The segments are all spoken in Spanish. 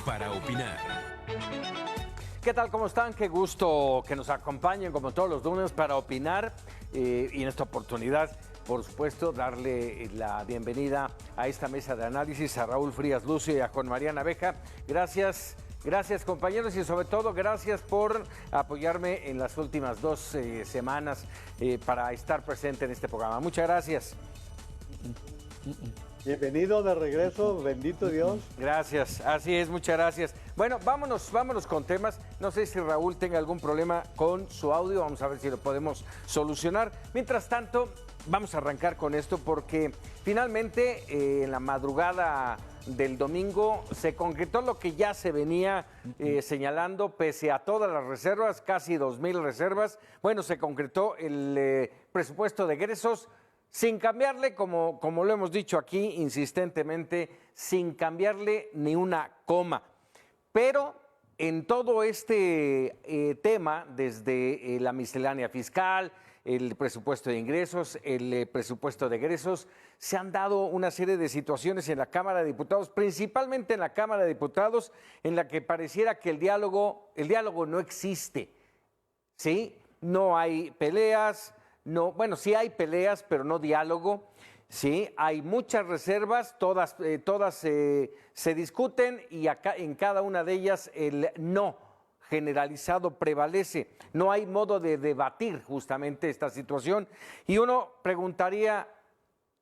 para opinar. ¿Qué tal? ¿Cómo están? Qué gusto que nos acompañen como todos los lunes para opinar y en esta oportunidad, por supuesto, darle la bienvenida a esta mesa de análisis a Raúl Frías Lucio y a Juan María Naveja. Gracias compañeros y sobre todo gracias por apoyarme en las últimas 2 semanas para estar presente en este programa. Muchas gracias. Bienvenido de regreso, bendito Dios. Gracias, así es, muchas gracias. Bueno, vámonos con temas. No sé si Raúl tenga algún problema con su audio, vamos a ver si lo podemos solucionar. Mientras tanto, vamos a arrancar con esto porque finalmente en la madrugada del domingo se concretó lo que ya se venía señalando, pese a todas las reservas, casi 2,000 reservas. Bueno, se concretó el presupuesto de egresos sin cambiarle, como lo hemos dicho aquí insistentemente, sin cambiarle ni una coma. Pero en todo este tema, desde la miscelánea fiscal, el presupuesto de ingresos, el presupuesto de egresos, se han dado una serie de situaciones en la Cámara de Diputados, principalmente en la Cámara de Diputados, en la que pareciera que el diálogo no existe, ¿sí? No hay peleas. No, bueno, sí hay peleas, pero no diálogo. Sí, hay muchas reservas, todas se discuten y acá, en cada una de ellas el no generalizado prevalece. No hay modo de debatir justamente esta situación. Y uno preguntaría,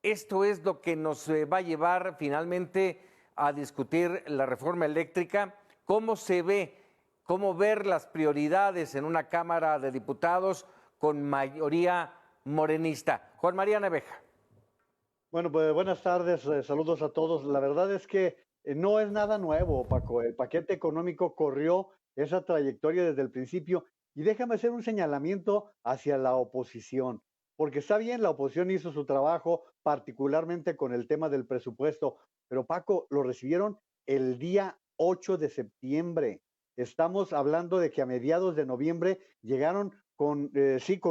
¿esto es lo que nos va a llevar finalmente a discutir la reforma eléctrica? ¿Cómo se ve? ¿Cómo ver las prioridades en una Cámara de Diputados con mayoría morenista? Juan María Naveja. Bueno, pues buenas tardes, saludos a todos. La verdad es que no es nada nuevo, Paco. El paquete económico corrió esa trayectoria desde el principio y déjame hacer un señalamiento hacia la oposición, porque está bien, la oposición hizo su trabajo, particularmente con el tema del presupuesto, pero Paco, lo recibieron el día 8 de septiembre. Estamos hablando de que a mediados de noviembre llegaron con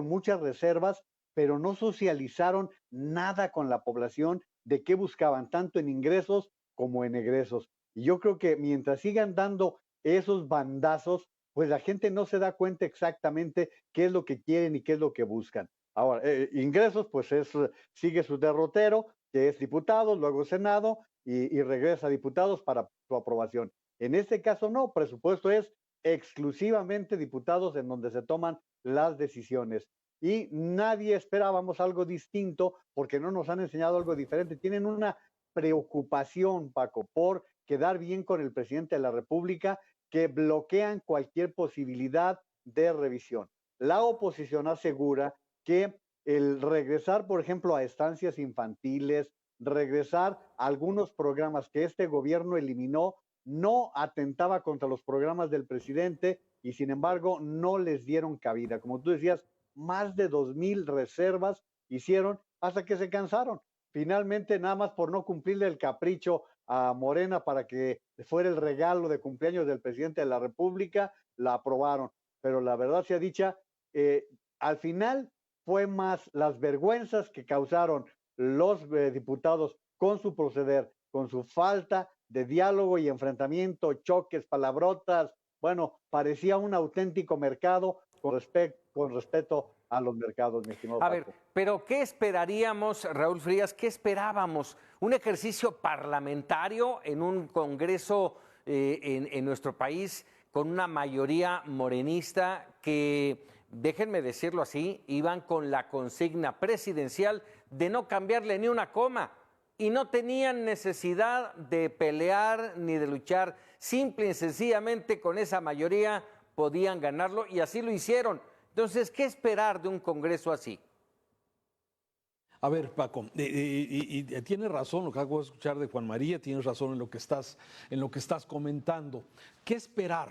muchas reservas, pero no socializaron nada con la población de qué buscaban, tanto en ingresos como en egresos. Y yo creo que mientras sigan dando esos bandazos, pues la gente no se da cuenta exactamente qué es lo que quieren y qué es lo que buscan. Ahora, ingresos, pues sigue su derrotero, que es diputados, luego Senado, y regresa a diputados para su aprobación. En este caso no, presupuesto es exclusivamente diputados en donde se toman las decisiones. Y nadie esperábamos algo distinto porque no nos han enseñado algo diferente. Tienen una preocupación, Paco, por quedar bien con el presidente de la República, que bloquean cualquier posibilidad de revisión. La oposición asegura que el regresar, por ejemplo, a estancias infantiles, regresar a algunos programas que este gobierno eliminó, no atentaba contra los programas del presidente y sin embargo no les dieron cabida. Como tú decías, más de 2,000 reservas hicieron hasta que se cansaron. Finalmente, nada más por no cumplirle el capricho a Morena para que fuera el regalo de cumpleaños del presidente de la República, la aprobaron. Pero la verdad sea dicha, al final fue más las vergüenzas que causaron los diputados con su proceder, con su falta de diálogo y enfrentamiento, choques, palabrotas. Bueno, parecía un auténtico mercado con respeto a los mercados, mi estimado Paco. A ver, pero ¿qué esperaríamos, Raúl Frías? ¿Qué esperábamos? ¿Un ejercicio parlamentario en un congreso en nuestro país con una mayoría morenista que, déjenme decirlo así, iban con la consigna presidencial de no cambiarle ni una coma? Y no tenían necesidad de pelear ni de luchar, simple y sencillamente con esa mayoría podían ganarlo y así lo hicieron. Entonces, ¿qué esperar de un Congreso así? A ver, Paco, y tienes razón lo que acabo de escuchar de Juan María, tienes razón en lo que estás comentando. ¿Qué esperar?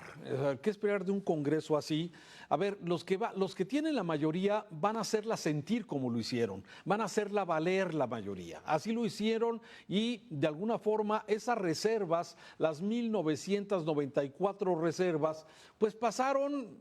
¿Qué esperar de un Congreso así? A ver, los que tienen la mayoría van a hacerla sentir como lo hicieron, van a hacerla valer la mayoría. Así lo hicieron y de alguna forma esas reservas, las 1,994 reservas, pues pasaron,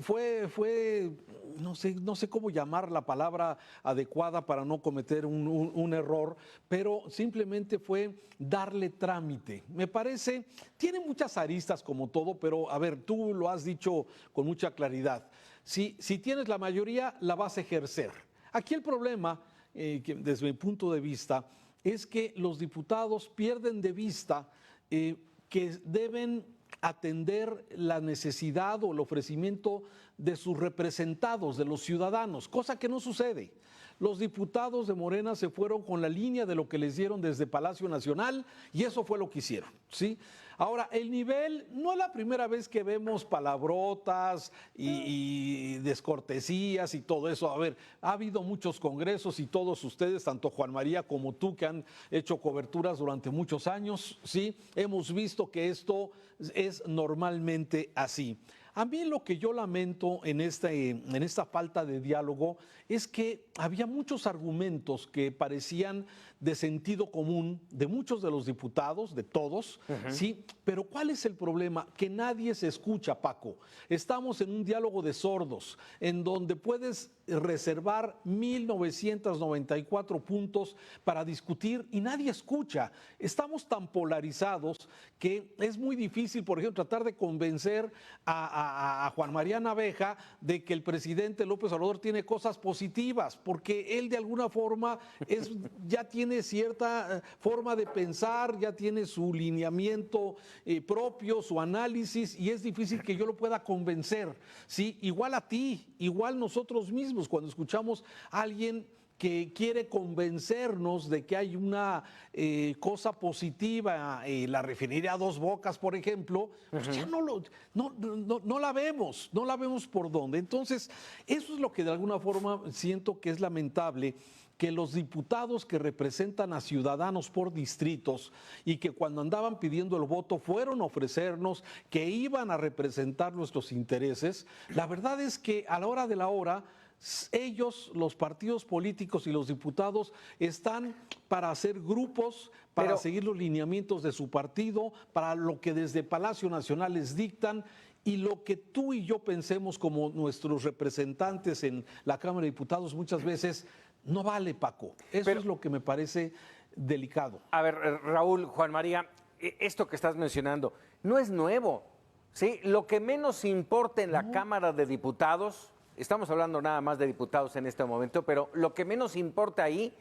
fue, no sé cómo llamar la palabra adecuada adecuada para no cometer un error, pero simplemente fue darle trámite. Me parece, tiene muchas aristas como todo, pero a ver, tú lo has dicho con mucha claridad. Si tienes la mayoría, la vas a ejercer. Aquí el problema, que desde mi punto de vista, es que los diputados pierden de vista que deben atender la necesidad o el ofrecimiento de sus representados, de los ciudadanos, cosa que no sucede. Los diputados de Morena se fueron con la línea de lo que les dieron desde Palacio Nacional y eso fue lo que hicieron, ¿sí? Ahora, el nivel, no es la primera vez que vemos palabrotas y descortesías y todo eso. A ver, ha habido muchos congresos y todos ustedes, tanto Juan María como tú, que han hecho coberturas durante muchos años, ¿sí? Hemos visto que esto es normalmente así. A mí lo que yo lamento en esta falta de diálogo es que había muchos argumentos que parecían de sentido común de muchos de los diputados, de todos, ¿sí? Pero ¿cuál es el problema? Que nadie se escucha, Paco. Estamos en un diálogo de sordos, en donde puedes reservar 1994 puntos para discutir y nadie escucha. Estamos tan polarizados que es muy difícil, por ejemplo, tratar de convencer a Juan María Naveja de que el presidente López Obrador tiene cosas positivas, porque él de alguna forma ya tiene cierta forma de pensar, ya tiene su lineamiento propio, su análisis, y es difícil que yo lo pueda convencer, ¿sí? Igual a ti, igual nosotros mismos, cuando escuchamos a alguien que quiere convencernos de que hay una cosa positiva, la refinería Dos Bocas, por ejemplo, pues ya no la vemos, no la vemos por dónde. Entonces, eso es lo que de alguna forma siento que es lamentable, que los diputados que representan a ciudadanos por distritos y que cuando andaban pidiendo el voto fueron a ofrecernos que iban a representar nuestros intereses, la verdad es que a la hora de la hora, ellos, los partidos políticos y los diputados, están para hacer grupos, para seguir los lineamientos de su partido, para lo que desde Palacio Nacional les dictan, y lo que tú y yo pensemos como nuestros representantes en la Cámara de Diputados muchas veces no vale, Paco. Eso es lo que me parece delicado. A ver, Raúl, Juan María, esto que estás mencionando no es nuevo, ¿sí? Lo que menos importa en la Cámara de Diputados, estamos hablando nada más de diputados en este momento, pero lo que menos importa ahí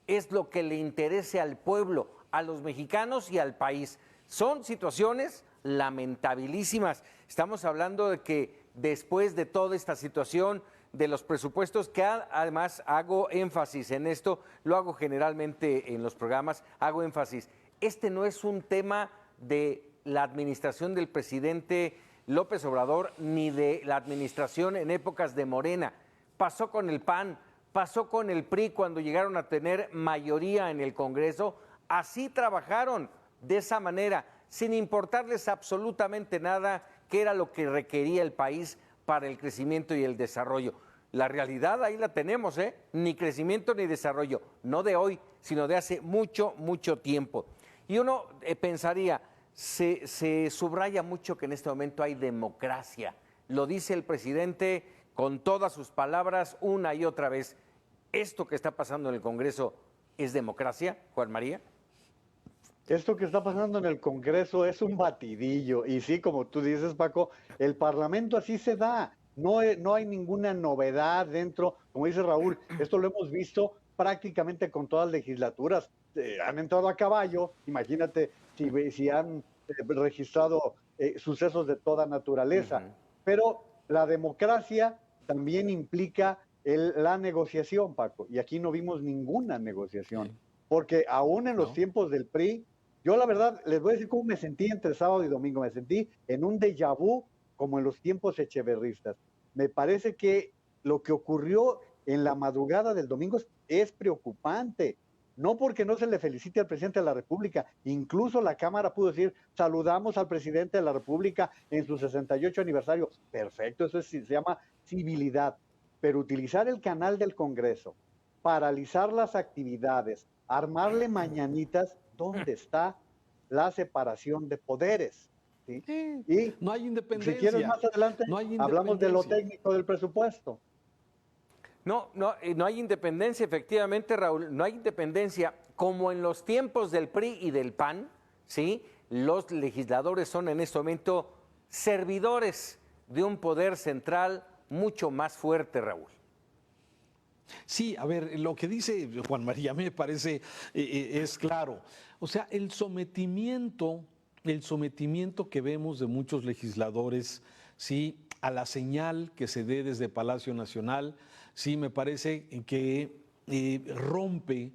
es lo que le interese al pueblo, a los mexicanos y al país. Son situaciones lamentabilísimas. Estamos hablando de que después de toda esta situación de los presupuestos, que además hago énfasis en esto, lo hago generalmente en los programas, hago énfasis, este no es un tema de la administración del presidente López Obrador ni de la administración en épocas de Morena. Pasó con el PAN, pasó con el PRI cuando llegaron a tener mayoría en el Congreso. Así trabajaron, de esa manera, sin importarles absolutamente nada qué era lo que requería el país para el crecimiento y el desarrollo. La realidad ahí la tenemos, ¿eh? Ni crecimiento ni desarrollo, no de hoy, sino de hace mucho, mucho tiempo. Y uno pensaría, se subraya mucho que en este momento hay democracia. Lo dice el presidente con todas sus palabras una y otra vez. ¿Esto que está pasando en el Congreso es democracia, Juan María? Esto que está pasando en el Congreso es un batidillo. Y sí, como tú dices, Paco, el Parlamento así se da. No hay ninguna novedad dentro. Como dice Raúl, esto lo hemos visto prácticamente con todas las legislaturas. Han entrado a caballo, imagínate si han registrado sucesos de toda naturaleza. Pero la democracia también implica la negociación, Paco. Y aquí no vimos ninguna negociación. Porque aún en los tiempos del PRI, yo la verdad les voy a decir cómo me sentí entre sábado y domingo. Me sentí en un déjà vu como en los tiempos echeverristas. Me parece que lo que ocurrió en la madrugada del domingo es preocupante. No porque no se le felicite al presidente de la República, incluso la Cámara pudo decir, saludamos al presidente de la República en su 68 aniversario. Perfecto, eso se llama civilidad. Pero utilizar el canal del Congreso, paralizar las actividades, armarle mañanitas, ¿dónde está la separación de poderes? ¿Sí? Y no hay independencia. si quieres más adelante, no hay hablamos de lo técnico del presupuesto. No hay independencia, efectivamente, Raúl, no hay independencia. Como en los tiempos del PRI y del PAN, ¿sí? Los legisladores son en este momento servidores de un poder central mucho más fuerte, Raúl. Sí, a ver, lo que dice Juan María me parece es claro. O sea, el sometimiento que vemos de muchos legisladores, sí, a la señal que se dé desde Palacio Nacional, sí, me parece que rompe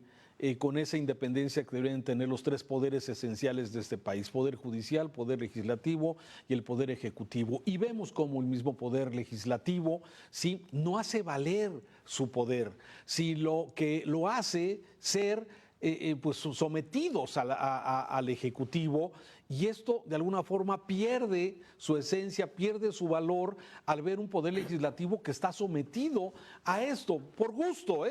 con esa independencia que deberían tener los tres poderes esenciales de este país: poder judicial, poder legislativo y el poder ejecutivo. Y vemos cómo el mismo poder legislativo, sí, no hace valer su poder, si lo que lo hace ser pues sometidos al Ejecutivo, y esto de alguna forma pierde su esencia, pierde su valor al ver un poder legislativo que está sometido a esto, por gusto,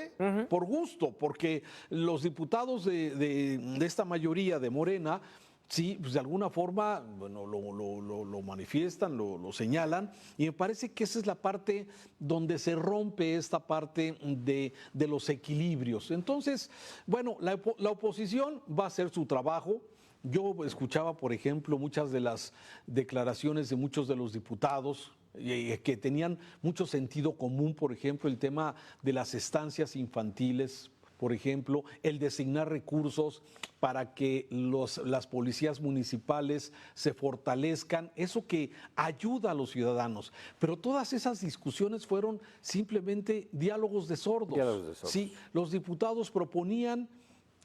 por gusto, porque los diputados de esta mayoría de Morena, sí, pues de alguna forma, bueno, lo manifiestan, lo señalan, y me parece que esa es la parte donde se rompe esta parte de los equilibrios. Entonces, bueno, la oposición va a hacer su trabajo. Yo escuchaba, por ejemplo, muchas de las declaraciones de muchos de los diputados que tenían mucho sentido común, por ejemplo, el tema de las estancias infantiles, por ejemplo, el designar recursos para que las policías municipales se fortalezcan, eso que ayuda a los ciudadanos. Pero todas esas discusiones fueron simplemente diálogos de sordos. Diálogos de sordos. Sí, los diputados proponían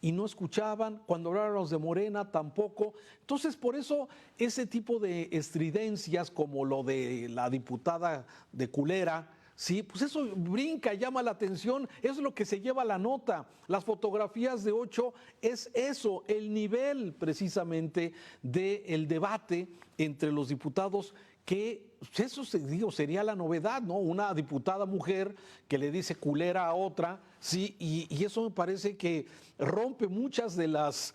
y no escuchaban, cuando hablaron los de Morena tampoco. Entonces, por eso ese tipo de estridencias como lo de la diputada de Culera, sí, pues eso brinca, llama la atención, eso es lo que se lleva la nota. Las fotografías de 8 es eso, el nivel precisamente del debate entre los diputados, que eso sería la novedad, ¿no? Una diputada mujer que le dice culera a otra, sí, y eso me parece que rompe muchas de las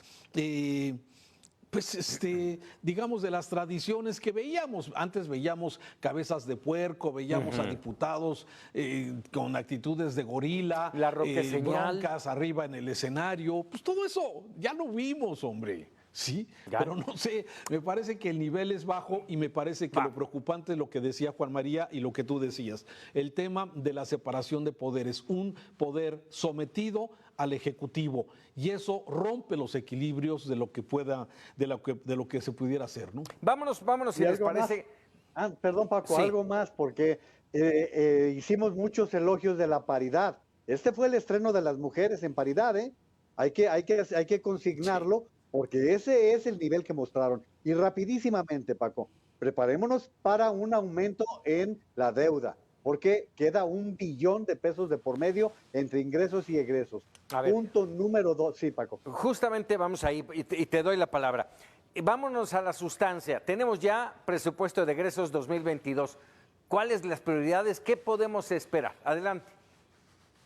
pues digamos, de las tradiciones que veíamos. Antes veíamos cabezas de puerco, veíamos a diputados con actitudes de gorila, La roqueseñal, broncas arriba en el escenario. Pues todo eso ya lo vimos, hombre. Sí, pero no sé, me parece que el nivel es bajo, y me parece que lo preocupante es lo que decía Juan María y lo que tú decías, el tema de la separación de poderes, un poder sometido al Ejecutivo, y eso rompe los equilibrios de lo que pueda, de lo que se pudiera hacer, ¿no? Vámonos, si les parece. Perdón, Paco, Sí. algo más, porque hicimos muchos elogios de la paridad. Este fue el estreno de las mujeres en paridad, ¿eh? Hay que consignarlo. Sí. Porque ese es el nivel que mostraron. Y rapidísimamente, Paco, preparémonos para un aumento en la deuda, porque queda 1 billón de pesos de por medio entre ingresos y egresos. Punto número 2. Sí, Paco. Justamente vamos ahí, y te doy la palabra. Vámonos a la sustancia. Tenemos ya presupuesto de egresos 2022. ¿Cuáles las prioridades? ¿Qué podemos esperar? Adelante.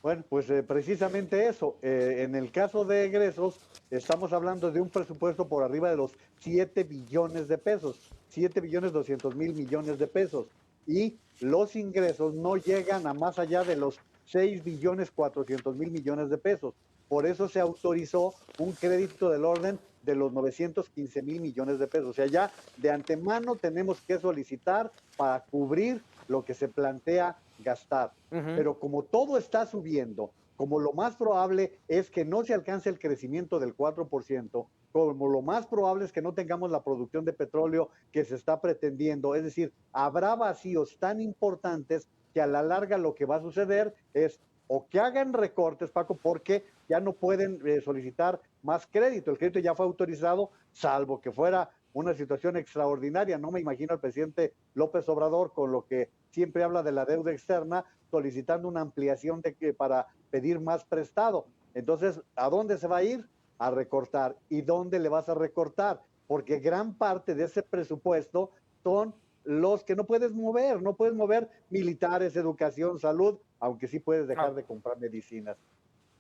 Bueno, pues precisamente eso. En el caso de egresos, estamos hablando de un presupuesto por arriba de los 7 billones de pesos, 7 billones 200 mil millones de pesos. Y los ingresos no llegan a más allá de los 6 billones 400 mil millones de pesos. Por eso se autorizó un crédito del orden de los 915 mil millones de pesos. O sea, ya de antemano tenemos que solicitar para cubrir lo que se plantea gastar. Pero como todo está subiendo, como lo más probable es que no se alcance el crecimiento del 4%, como lo más probable es que no tengamos la producción de petróleo que se está pretendiendo, es decir, habrá vacíos tan importantes que a la larga lo que va a suceder es o que hagan recortes, Paco, porque ya no pueden solicitar más crédito. El crédito ya fue autorizado, salvo que fuera una situación extraordinaria. No me imagino al presidente López Obrador, con lo que siempre habla de la deuda externa, solicitando una ampliación para pedir más prestado. Entonces, ¿a dónde se va a ir? A recortar. ¿Y dónde le vas a recortar? Porque gran parte de ese presupuesto son los que no puedes mover militares, educación, salud, aunque sí puedes dejar de comprar medicinas.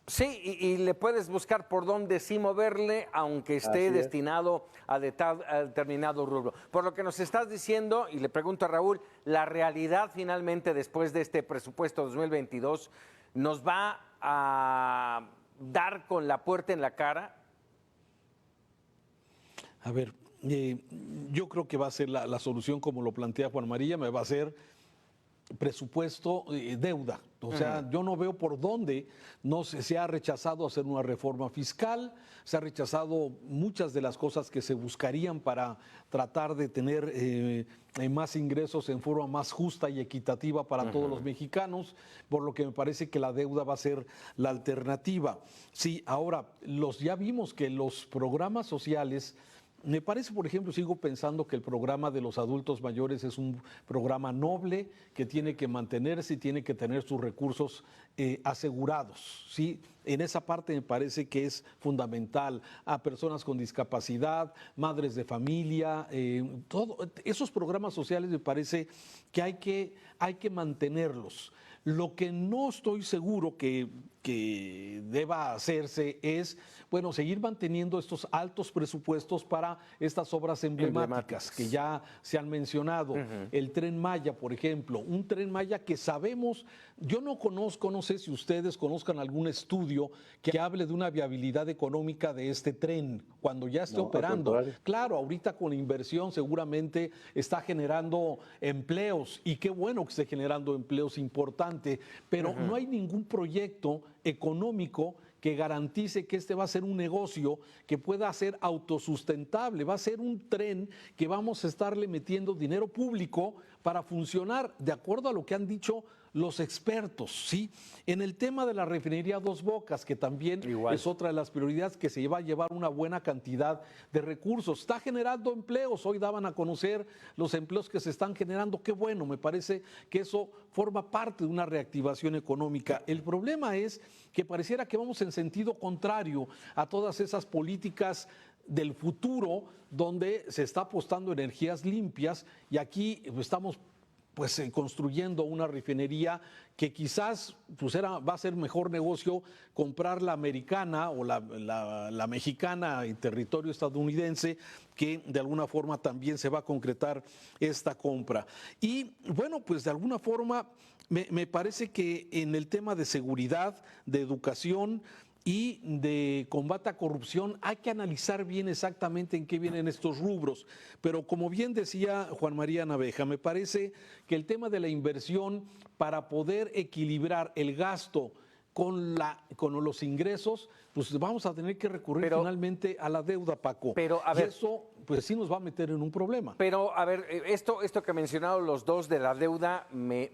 Sí, y le puedes buscar por dónde sí moverle, aunque esté destinado a determinado rubro. Por lo que nos estás diciendo, y le pregunto a Raúl, la realidad finalmente después de este presupuesto 2022 ¿nos va a dar con la puerta en la cara? A ver, yo creo que va a ser la solución como lo plantea Juan María, me va a ser presupuesto, deuda. O sea, yo no veo por dónde no se ha rechazado hacer una reforma fiscal, se ha rechazado muchas de las cosas que se buscarían para tratar de tener más ingresos en forma más justa y equitativa para todos los mexicanos, por lo que me parece que la deuda va a ser la alternativa. Sí, ahora, ya vimos que los programas sociales. Me parece, por ejemplo, sigo pensando que el programa de los adultos mayores es un programa noble que tiene que mantenerse y tiene que tener sus recursos asegurados, ¿sí? En esa parte me parece que es fundamental a personas con discapacidad, madres de familia, esos programas sociales me parece que hay que mantenerlos. Lo que no estoy seguro que deba hacerse es, bueno, seguir manteniendo estos altos presupuestos para estas obras emblemáticas que ya se han mencionado. El Tren Maya, por ejemplo, un Tren Maya que sabemos, yo no conozco, no sé si ustedes conozcan algún estudio que hable de una viabilidad económica de este tren cuando ya esté operando. Claro, ahorita con inversión seguramente está generando empleos y qué bueno que esté generando empleos importantes, pero no hay ningún proyecto económico que garantice que este va a ser un negocio que pueda ser autosustentable, va a ser un tren que vamos a estarle metiendo dinero público para funcionar de acuerdo a lo que han dicho los expertos, ¿sí? En el tema de la refinería Dos Bocas, que también es otra de las prioridades que se va a llevar una buena cantidad de recursos. Está generando empleos, hoy daban a conocer los empleos que se están generando, qué bueno, me parece que eso forma parte de una reactivación económica. El problema es que pareciera que vamos en sentido contrario a todas esas políticas del futuro donde se está apostando energías limpias y aquí estamos construyendo una refinería que quizás va a ser mejor negocio comprar la americana o la mexicana en territorio estadounidense, que de alguna forma también se va a concretar esta compra. Y bueno, pues de alguna forma me parece que en el tema de seguridad, de educación y de combate a corrupción hay que analizar bien exactamente en qué vienen estos rubros. Pero como bien decía Juan María Naveja, me parece que el tema de la inversión para poder equilibrar el gasto con los ingresos, pues vamos a tener que recurrir finalmente a la deuda, Paco. Pero, a ver, y eso, pues sí nos va a meter en un problema. Pero, a ver, esto que han mencionado los dos de la deuda me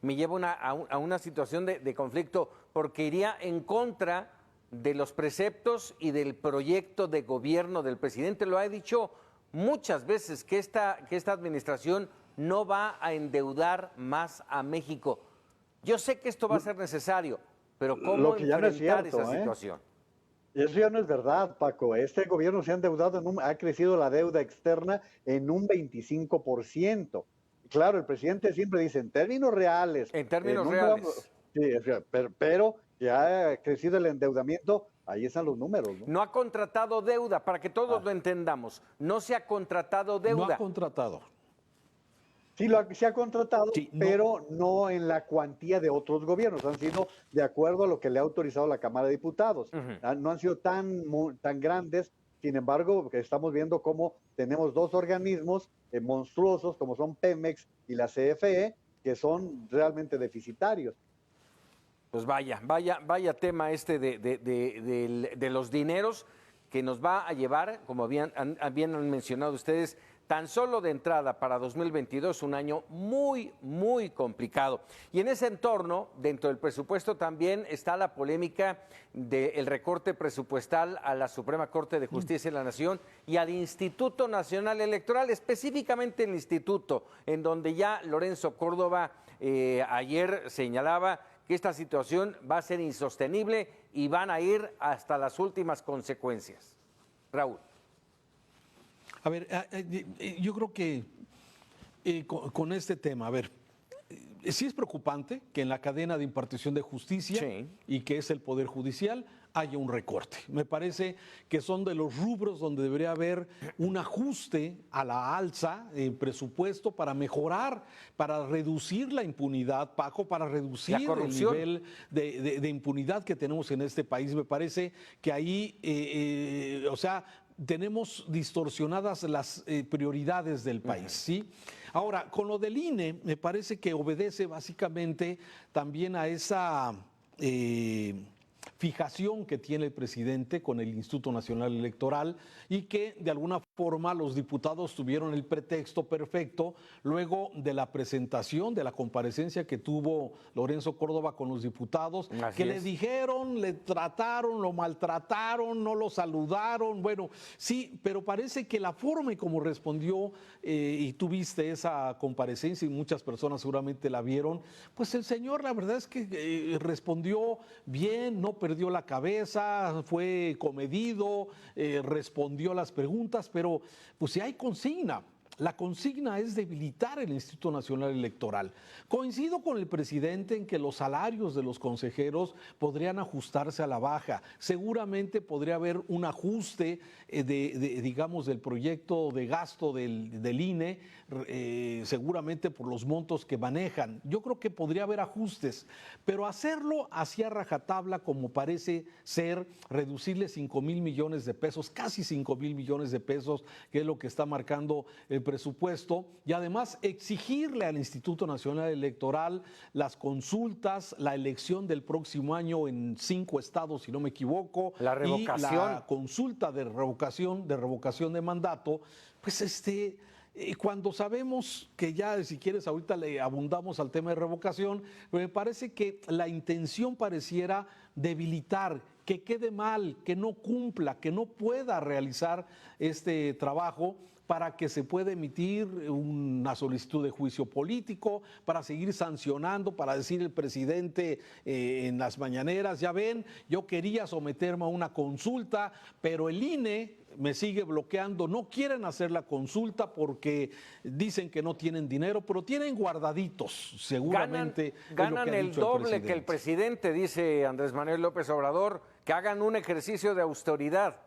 lleva a una situación de conflicto, porque iría en contra de los preceptos y del proyecto de gobierno del presidente. Lo ha dicho muchas veces que esta administración no va a endeudar más a México. Yo sé que esto va a ser necesario, pero ¿cómo enfrentar esa situación? Eso ya no es verdad, Paco. Este gobierno se ha endeudado, ha crecido la deuda externa en un 25%. Claro, el presidente siempre dice en términos reales. En términos reales. Sí, pero ya ha crecido el endeudamiento, ahí están los números, ¿no? No ha contratado deuda, para que todos lo entendamos. No se ha contratado deuda. No ha contratado. Sí, se ha contratado, sí, pero no en la cuantía de otros gobiernos. Han sido de acuerdo a lo que le ha autorizado la Cámara de Diputados. No han sido tan grandes. Sin embargo, estamos viendo cómo tenemos dos organismos monstruosos, como son Pemex y la CFE, que son realmente deficitarios. Pues vaya tema este de los dineros que nos va a llevar, como bien han mencionado ustedes, tan solo de entrada para 2022, un año muy, muy complicado. Y en ese entorno, dentro del presupuesto también está la polémica del recorte presupuestal a la Suprema Corte de Justicia de la Nación y al Instituto Nacional Electoral, específicamente el instituto, en donde ya Lorenzo Córdoba ayer señalaba que esta situación va a ser insostenible y van a ir hasta las últimas consecuencias. Raúl. A ver, yo creo que con este tema, a ver, sí es preocupante que en la cadena de impartición de justicia Sí. y que es el Poder Judicial haya un recorte. Me parece que son de los rubros donde debería haber un ajuste a la alza en presupuesto para mejorar, para reducir la impunidad, Paco, para reducir el corrupción. nivel de impunidad que tenemos en este país. Me parece que ahí, o sea, tenemos distorsionadas las prioridades del país, ¿sí? Ahora, con lo del INE, me parece que obedece básicamente también a esa fijación que tiene el presidente con el Instituto Nacional Electoral y que de alguna forma los diputados tuvieron el pretexto perfecto luego de la presentación, de la comparecencia que tuvo Lorenzo Córdoba con los diputados, Así que le es. dijeron, le trataron, lo maltrataron, no lo saludaron, bueno, sí, pero parece que la forma y como respondió, y tuviste esa comparecencia y muchas personas seguramente la vieron, pues el señor la verdad es que respondió bien, no perdió la cabeza, fue comedido, respondió las preguntas, pero pues si hay consigna. La consigna es debilitar el Instituto Nacional Electoral. Coincido con el presidente en que los salarios de los consejeros podrían ajustarse a la baja. Seguramente podría haber un ajuste digamos, del proyecto de gasto del INE, seguramente por los montos que manejan. Yo creo que podría haber ajustes, pero hacerlo hacia rajatabla, como parece ser, reducirle 5,000 millones de pesos, casi 5,000 millones de pesos, que es lo que está marcando el presupuesto, y además exigirle al Instituto Nacional Electoral las consultas, la elección del próximo año en 5 estados, si no me equivoco, La y revocación. la consulta de revocación de mandato, pues cuando sabemos que ya, si quieres, ahorita le abundamos al tema de revocación, pero me parece que la intención pareciera debilitar, que quede mal, que no cumpla, que no pueda realizar este trabajo para que se pueda emitir una solicitud de juicio político, para seguir sancionando, para decir el presidente en las mañaneras, ya ven, yo quería someterme a una consulta, pero el INE me sigue bloqueando, no quieren hacer la consulta porque dicen que no tienen dinero, pero tienen guardaditos, seguramente. Ganan el doble que el presidente, dice Andrés Manuel López Obrador, que hagan un ejercicio de austeridad.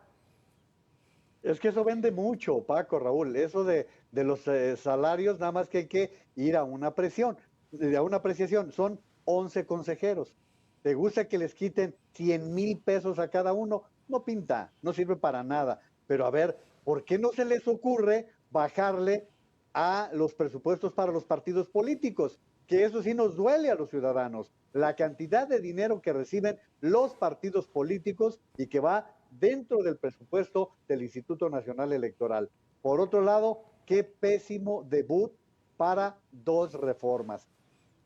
Es que eso vende mucho, Paco, Raúl. Eso de los salarios, nada más que hay que ir a una a una apreciación. Son 11 consejeros. ¿Te gusta que les quiten 100,000 pesos a cada uno? No pinta, no sirve para nada. Pero a ver, ¿por qué no se les ocurre bajarle a los presupuestos para los partidos políticos? Que eso sí nos duele a los ciudadanos. La cantidad de dinero que reciben los partidos políticos y que va dentro del presupuesto del Instituto Nacional Electoral. Por otro lado, qué pésimo debut para 2 reformas.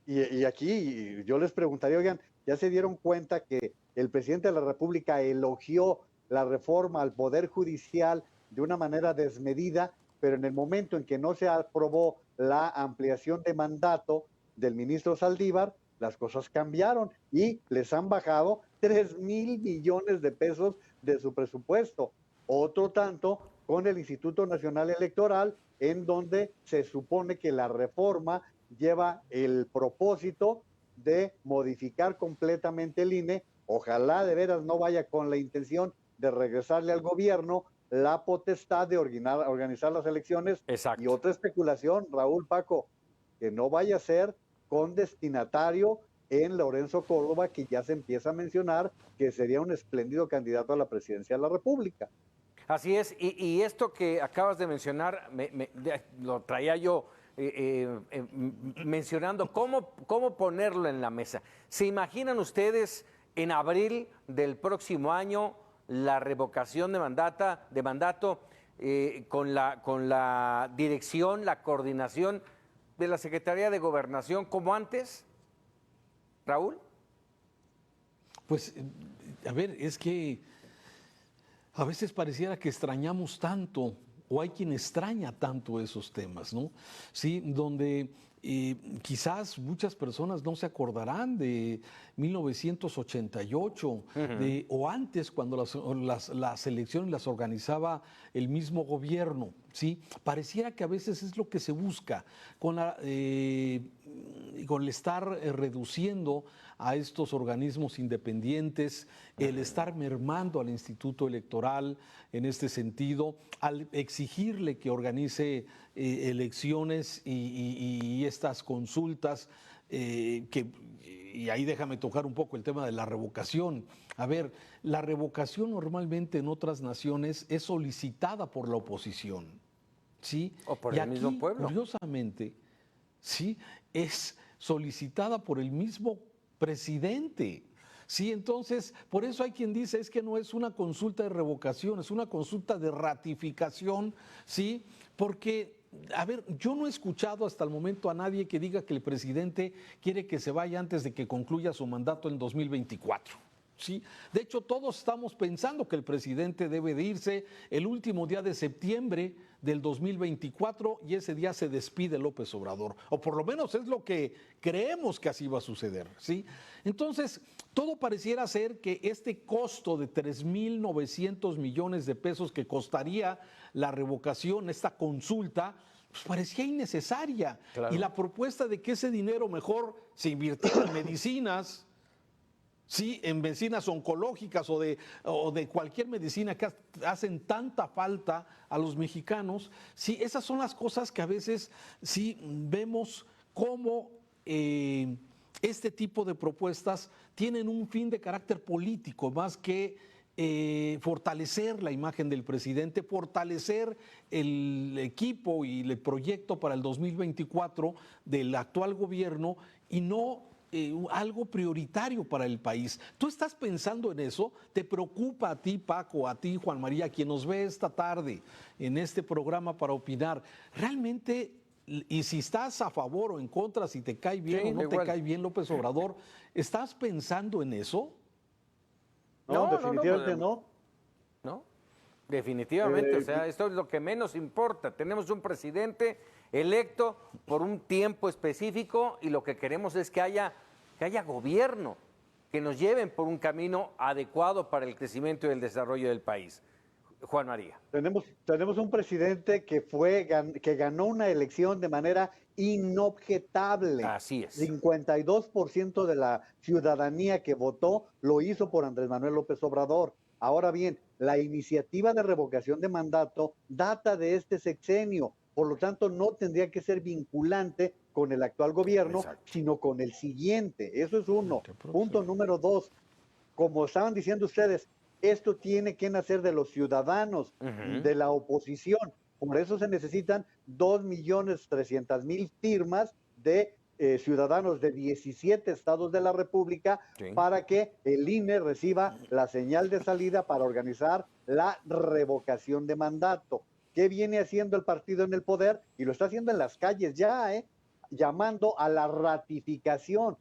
Y aquí yo les preguntaría, oigan, ¿ya se dieron cuenta que el presidente de la República elogió la reforma al Poder Judicial de una manera desmedida, pero en el momento en que no se aprobó la ampliación de mandato del ministro Saldívar, las cosas cambiaron y les han bajado 3,000 millones de pesos de su presupuesto? Otro tanto con el Instituto Nacional Electoral, en donde se supone que la reforma lleva el propósito de modificar completamente el INE. Ojalá de veras no vaya con la intención de regresarle al gobierno la potestad de organizar las elecciones. Exacto. Y otra especulación, Raúl, Paco, que no vaya a ser con destinatario en Lorenzo Córdoba, que ya se empieza a mencionar que sería un espléndido candidato a la presidencia de la República. Así es, y esto que acabas de mencionar, lo traía yo mencionando cómo ponerlo en la mesa. ¿Se imaginan ustedes en abril del próximo año la revocación de mandato con la dirección, la coordinación de la Secretaría de Gobernación como antes, Raúl? Pues, a ver, es que a veces pareciera que extrañamos tanto, o hay quien extraña tanto esos temas, ¿no? Sí, donde quizás muchas personas no se acordarán de 1988 o antes, cuando las elecciones las organizaba el mismo gobierno, ¿sí? Pareciera que a veces es lo que se busca, con la con el estar reduciendo a estos organismos independientes, el estar mermando al Instituto Electoral en este sentido, al exigirle que organice elecciones y estas consultas, y ahí déjame tocar un poco el tema de la revocación. A ver, la revocación normalmente en otras naciones es solicitada por la oposición, ¿sí? O por y el mismo aquí, pueblo. curiosamente, sí, es solicitada por el mismo presidente. Sí, entonces, por eso hay quien dice es que no es una consulta de revocación, es una consulta de ratificación, ¿sí? Porque, a ver, yo no he escuchado hasta el momento a nadie que diga que el presidente quiere que se vaya antes de que concluya su mandato en 2024. ¿Sí? De hecho, todos estamos pensando que el presidente debe de irse el último día de septiembre del 2024 y ese día se despide López Obrador, o por lo menos es lo que creemos que así va a suceder, ¿sí? Entonces, todo pareciera ser que este costo de 3.900 millones de pesos que costaría la revocación, esta consulta, pues parecía innecesaria. Claro. Y la propuesta de que ese dinero mejor se invirtiera en medicinas, sí, en medicinas oncológicas o de cualquier medicina que hacen tanta falta a los mexicanos, sí, esas son las cosas que a veces sí vemos cómo este tipo de propuestas tienen un fin de carácter político más que fortalecer la imagen del presidente, fortalecer el equipo y el proyecto para el 2024 del actual gobierno y no algo prioritario para el país. ¿Tú estás pensando en eso? ¿Te preocupa a ti, Paco, a ti, Juan María, quien nos ve esta tarde en este programa para opinar? ¿Realmente, y si estás a favor o en contra, si te cae bien o no te cae bien López Obrador, estás pensando en eso? No, definitivamente no. ¿No? Definitivamente, o sea, esto es lo que menos importa. Tenemos un presidente electo por un tiempo específico y lo que queremos es que haya gobierno, que nos lleven por un camino adecuado para el crecimiento y el desarrollo del país. Juan María. Tenemos un presidente que ganó una elección de manera inobjetable. Así es. 52% de la ciudadanía que votó lo hizo por Andrés Manuel López Obrador. Ahora bien, la iniciativa de revocación de mandato data de este sexenio, por lo tanto no tendría que ser vinculante con el actual gobierno, Exacto, sino con el siguiente. Eso es uno. Punto número dos, como estaban diciendo ustedes, esto tiene que nacer de los ciudadanos, de la oposición. Por eso se necesitan 2.300.000 firmas de ciudadanos de 17 estados de la República para que el INE reciba la señal de salida para organizar la revocación de mandato. ¿Qué viene haciendo el partido en el poder? Y lo está haciendo en las calles ya, llamando a la ratificación.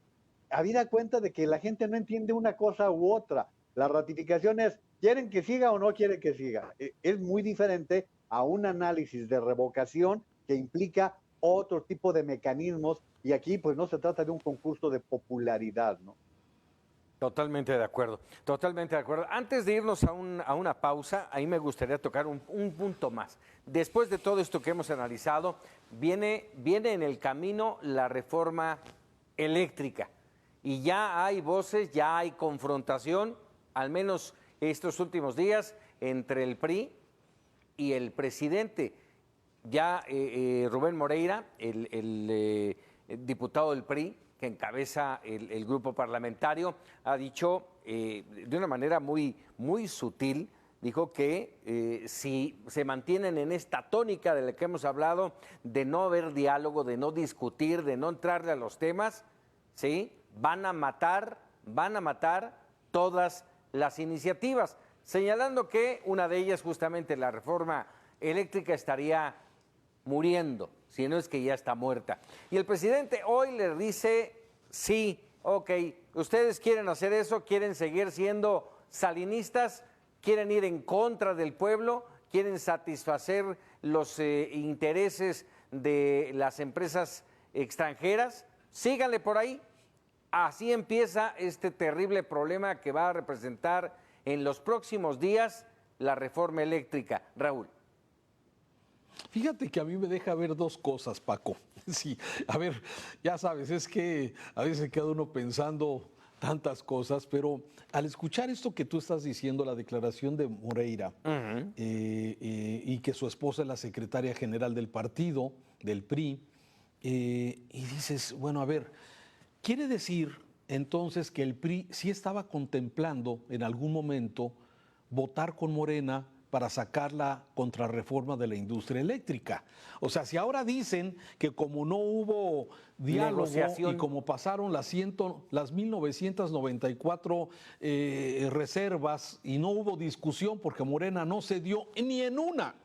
Habida cuenta de que la gente no entiende una cosa u otra. La ratificación es, ¿quieren que siga o no quieren que siga? Es muy diferente a un análisis de revocación que implica otro tipo de mecanismos y aquí pues no se trata de un concurso de popularidad, ¿no? Totalmente de acuerdo, totalmente de acuerdo. Antes de irnos a una pausa, ahí me gustaría tocar un punto más. Después de todo esto que hemos analizado, viene en el camino la reforma eléctrica y ya hay voces, ya hay confrontación, al menos estos últimos días, entre el PRI y el presidente. Ya Rubén Moreira, el diputado del PRI, que encabeza el grupo parlamentario, ha dicho de una manera muy, muy sutil, dijo que si se mantienen en esta tónica de la que hemos hablado, de no haber diálogo, de no discutir, de no entrarle a los temas, ¿sí?, van a matar todas las iniciativas, señalando que una de ellas, justamente la reforma eléctrica, estaría muriendo, si no es que ya está muerta. Y el presidente hoy le dice, sí, ok, ustedes quieren hacer eso, quieren seguir siendo salinistas, quieren ir en contra del pueblo, quieren satisfacer los intereses de las empresas extranjeras, síganle por ahí. Así empieza este terrible problema que va a representar en los próximos días la reforma eléctrica. Raúl. Fíjate que a mí me deja ver dos cosas, Paco. Sí, a ver, ya sabes, es que a veces queda uno pensando tantas cosas, pero al escuchar esto que tú estás diciendo, la declaración de Moreira, y que su esposa es la secretaria general del partido, del PRI, y dices, bueno, a ver, quiere decir entonces que el PRI sí estaba contemplando en algún momento votar con Morena para sacar la contrarreforma de la industria eléctrica. O sea, si ahora dicen que como no hubo diálogo y como pasaron las 1994 reservas y no hubo discusión porque Morena no cedió ni en una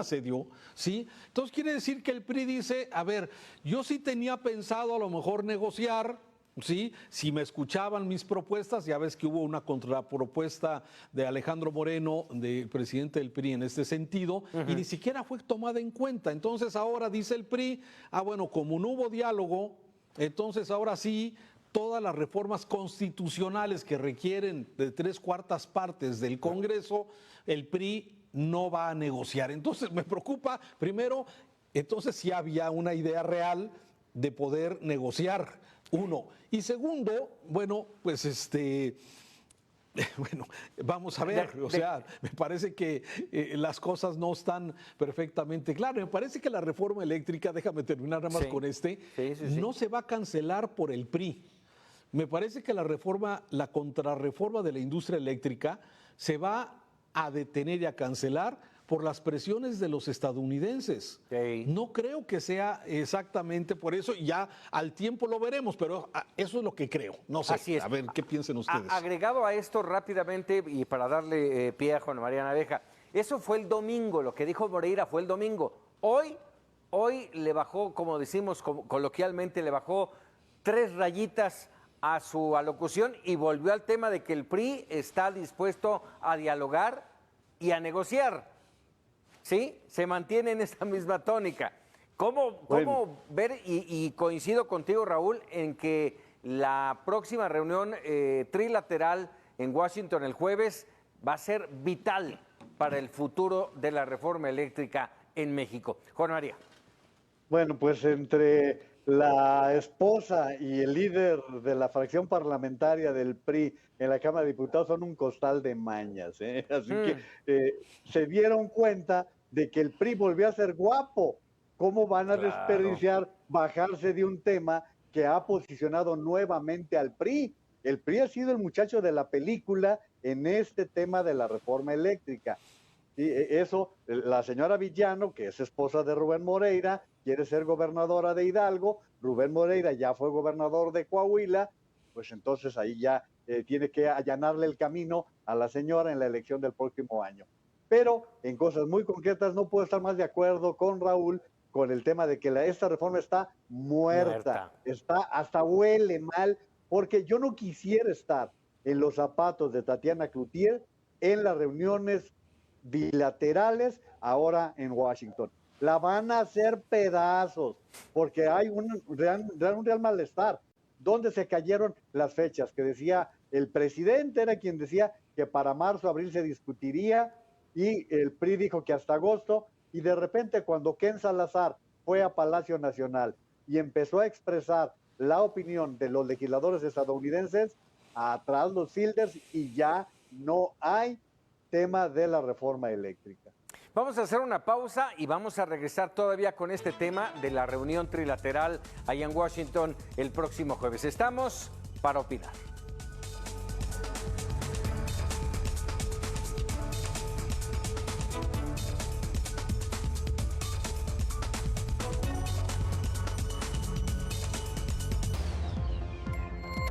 se dio, ¿sí? Entonces quiere decir que el PRI dice, a ver, yo sí tenía pensado a lo mejor negociar, ¿sí? Si me escuchaban mis propuestas, ya ves que hubo una contrapropuesta de Alejandro Moreno, del presidente del PRI en este sentido, y ni siquiera fue tomada en cuenta. Entonces ahora dice el PRI, bueno, como no hubo diálogo, entonces ahora sí, todas las reformas constitucionales que requieren de 3/4 partes del Congreso, el PRI no va a negociar. Entonces me preocupa, primero, entonces si había una idea real de poder negociar, uno. Y segundo, bueno, pues bueno, vamos a ver, o sea, me parece que las cosas no están perfectamente claras. Me parece que la reforma eléctrica, déjame terminar nada más con no se va a cancelar por el PRI. Me parece que la contrarreforma de la industria eléctrica se va a detener y a cancelar por las presiones de los estadounidenses. No creo que sea exactamente por eso, ya al tiempo lo veremos, pero eso es lo que creo. No sé, así es. A ver, ¿qué piensan ustedes? Agregado a esto rápidamente, y para darle pie a Juana María Naveja, eso fue el domingo, lo que dijo Moreira fue el domingo. Hoy le bajó, como decimos coloquialmente, le bajó 3 rayitas a su alocución y volvió al tema de que el PRI está dispuesto a dialogar y a negociar. ¿Sí? Se mantiene en esta misma tónica. ¿Cómo ver, y coincido contigo, Raúl, en que la próxima reunión trilateral en Washington el jueves va a ser vital para el futuro de la reforma eléctrica en México? Juan María. Bueno, pues entre la esposa y el líder de la fracción parlamentaria del PRI en la Cámara de Diputados son un costal de mañas, ¿eh? Así que se dieron cuenta de que el PRI volvió a ser guapo. ¿Cómo van a desperdiciar bajarse de un tema que ha posicionado nuevamente al PRI? El PRI ha sido el muchacho de la película en este tema de la reforma eléctrica. Y eso, la señora Villano, que es esposa de Rubén Moreira, quiere ser gobernadora de Hidalgo. Rubén Moreira ya fue gobernador de Coahuila, pues entonces ahí ya tiene que allanarle el camino a la señora en la elección del próximo año. Pero en cosas muy concretas no puedo estar más de acuerdo con Raúl con el tema de que esta reforma está muerta. Hasta huele mal, porque yo no quisiera estar en los zapatos de Tatiana Cloutier en las reuniones bilaterales ahora en Washington. La van a hacer pedazos, porque hay un real malestar. ¿Dónde se cayeron las fechas? Que decía el presidente, era quien decía que para marzo, abril se discutiría, y el PRI dijo que hasta agosto, y de repente cuando Ken Salazar fue a Palacio Nacional y empezó a expresar la opinión de los legisladores estadounidenses, atrás los fielders, y ya no hay tema de la reforma eléctrica. Vamos a hacer una pausa y vamos a regresar todavía con este tema de la reunión trilateral allá en Washington el próximo jueves. Estamos para opinar.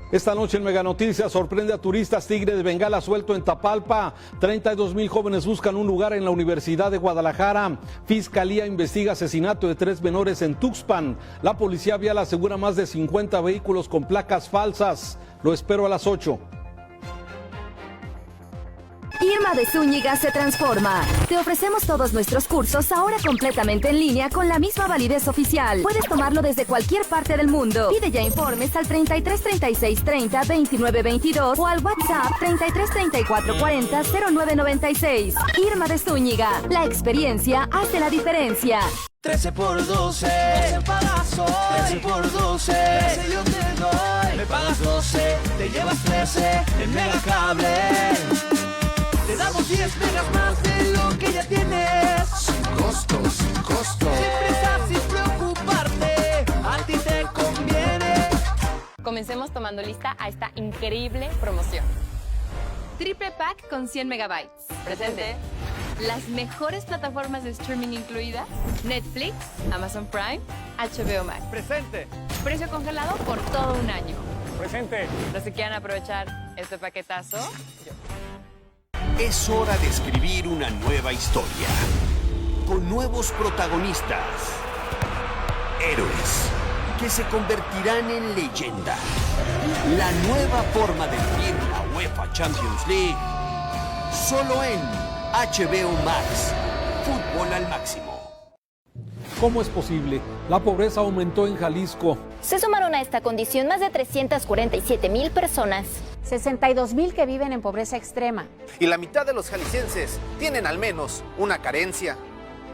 Esta noche en Mega Noticias sorprende a turistas tigre de Bengala suelto en Tapalpa. 32,000 jóvenes buscan un lugar en la Universidad de Guadalajara. Fiscalía investiga asesinato de 3 menores en Tuxpan. La policía vial asegura más de 50 vehículos con placas falsas. Lo espero a las 8. Irma de Zúñiga se transforma. Te ofrecemos todos nuestros cursos ahora completamente en línea con la misma validez oficial. Puedes tomarlo desde cualquier parte del mundo. Pide ya informes al 33 36 30 29 22 o al WhatsApp 33 34 40 09 96. Irma de Zúñiga, la experiencia hace la diferencia. 13 por 12, 13 pagas hoy. 13 por 12, 13 yo te doy. Me pagas 12, te llevas 13 en Megacable. Te damos 10 megas más de lo que ya tienes. Sin costo, sin costo. Sin prisa, sin preocuparte, a ti te conviene. Comencemos tomando lista a esta increíble promoción. Triple pack con 100 megabytes. Presente. Las mejores plataformas de streaming incluidas: Netflix, Amazon Prime, HBO Max. Presente. Precio congelado por todo un año. Presente. Los que quieran aprovechar este paquetazo, Es hora de escribir una nueva historia, con nuevos protagonistas, héroes que se convertirán en leyenda. La nueva forma de vivir la UEFA Champions League, solo en HBO Max, fútbol al máximo. ¿Cómo es posible? La pobreza aumentó en Jalisco. Se sumaron a esta condición más de 347,000 personas. 62,000 que viven en pobreza extrema. Y la mitad de los jaliscienses tienen al menos una carencia.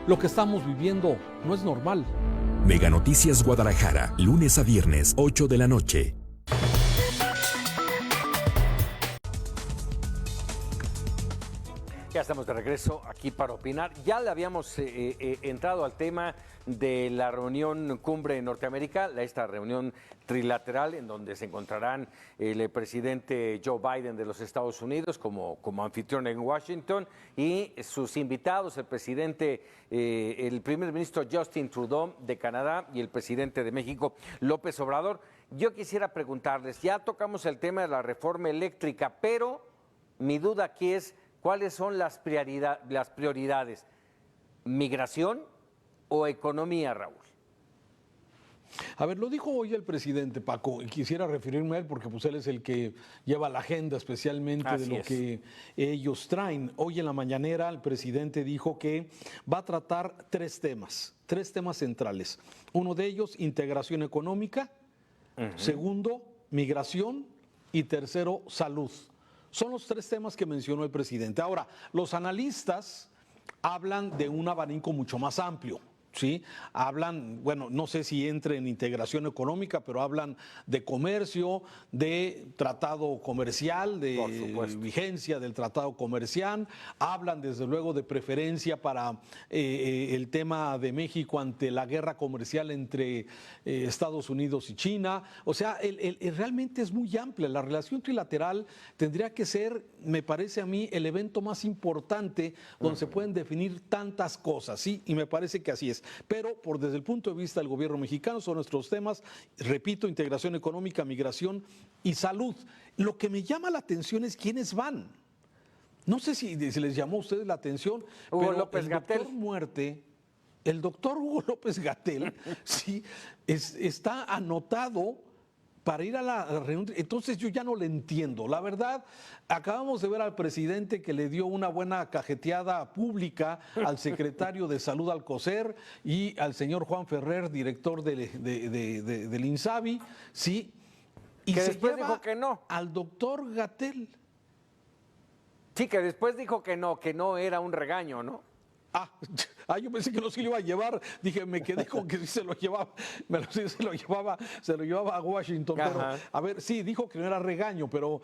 Lo que estamos viviendo no es normal. Mega Noticias Guadalajara, lunes a viernes, 8 de la noche. Ya estamos de regreso aquí para opinar. Ya le habíamos entrado al tema de la reunión cumbre en Norteamérica, esta reunión trilateral en donde se encontrarán el presidente Joe Biden de los Estados Unidos como anfitrión en Washington y sus invitados, el primer ministro Justin Trudeau de Canadá y el presidente de México, López Obrador. Yo quisiera preguntarles, ya tocamos el tema de la reforma eléctrica, pero mi duda aquí es, ¿cuáles son las prioridades? ¿Migración o economía, Raúl? A ver, lo dijo hoy el presidente, Paco, y quisiera referirme a él porque pues él es el que lleva la agenda especialmente Así de lo es. que ellos traen. Hoy en la mañanera el presidente dijo que va a tratar tres temas centrales. Uno de ellos, integración económica. Segundo, migración. Y tercero, salud. Son los tres temas que mencionó el presidente. Ahora, los analistas hablan de un abanico mucho más amplio. ¿Sí? Hablan, bueno, no sé si entre en integración económica, pero hablan de comercio, de tratado comercial, de vigencia del tratado comercial, hablan desde luego de preferencia para el tema de México ante la guerra comercial entre Estados Unidos y China. O sea, realmente es muy amplia. La relación trilateral tendría que ser, me parece a mí, el evento más importante donde se pueden definir tantas cosas, ¿sí? Y me parece que así es. Pero desde el punto de vista del gobierno mexicano son nuestros temas, repito, integración económica, migración y salud. Lo que me llama la atención es quiénes van. No sé si les llamó a ustedes la atención, Hugo pero López-Gatell. El doctor Hugo López-Gatell sí, está anotado para ir a la reunión. Entonces yo ya no le entiendo. La verdad, acabamos de ver al presidente que le dio una buena cajeteada pública al secretario de Salud Alcocer y al señor Juan Ferrer, director del INSABI, sí. Y que se después lleva dijo que no. al doctor Gatell. Sí, que después dijo que no era un regaño, ¿no? Yo pensé que no se lo iba a llevar. Dije, me quedé con que sí se lo llevaba. Se lo llevaba a Washington. Pero, a ver, sí, dijo que no era regaño, pero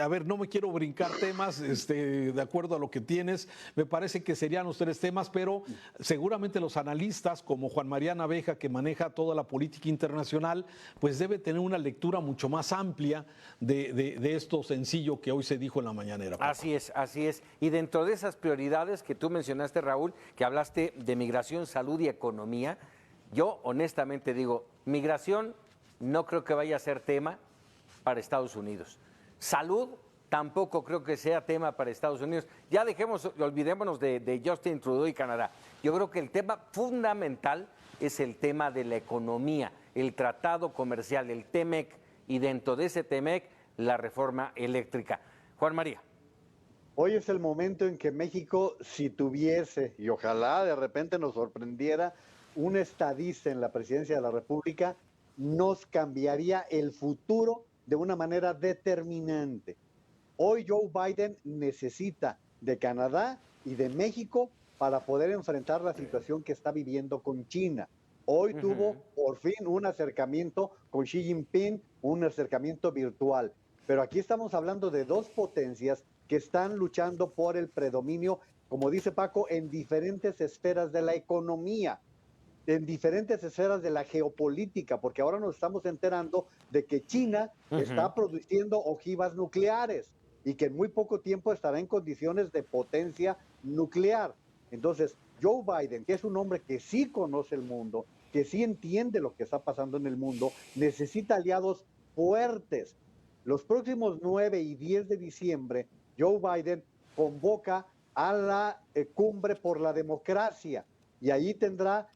a ver, no me quiero brincar temas de acuerdo a lo que tienes. Me parece que serían los tres temas, pero seguramente los analistas, como Juan María Naveja, que maneja toda la política internacional, pues debe tener una lectura mucho más amplia de esto sencillo que hoy se dijo en la mañanera. Paco. Así es. Y dentro de esas prioridades que tú mencionaste, Raúl, que hablaste de migración, salud y economía, yo honestamente digo, migración no creo que vaya a ser tema para Estados Unidos. Salud tampoco creo que sea tema para Estados Unidos. Ya olvidémonos de Justin Trudeau y Canadá. Yo creo que el tema fundamental es el tema de la economía, el tratado comercial, el TEMEC, y dentro de ese TEMEC, la reforma eléctrica. Juan María. Hoy es el momento en que México, si tuviese, y ojalá de repente nos sorprendiera, un estadista en la presidencia de la República, nos cambiaría el futuro de una manera determinante. Hoy Joe Biden necesita de Canadá y de México para poder enfrentar la situación que está viviendo con China. Hoy tuvo por fin un acercamiento con Xi Jinping, un acercamiento virtual. Pero aquí estamos hablando de dos potencias que están luchando por el predominio, como dice Paco, en diferentes esferas de la economía, en diferentes esferas de la geopolítica, porque ahora nos estamos enterando de que China está produciendo ojivas nucleares y que en muy poco tiempo estará en condiciones de potencia nuclear. Entonces, Joe Biden, que es un hombre que sí conoce el mundo, que sí entiende lo que está pasando en el mundo, necesita aliados fuertes. Los próximos 9 y 10 de diciembre, Joe Biden convoca a la cumbre por la democracia y allí tendrá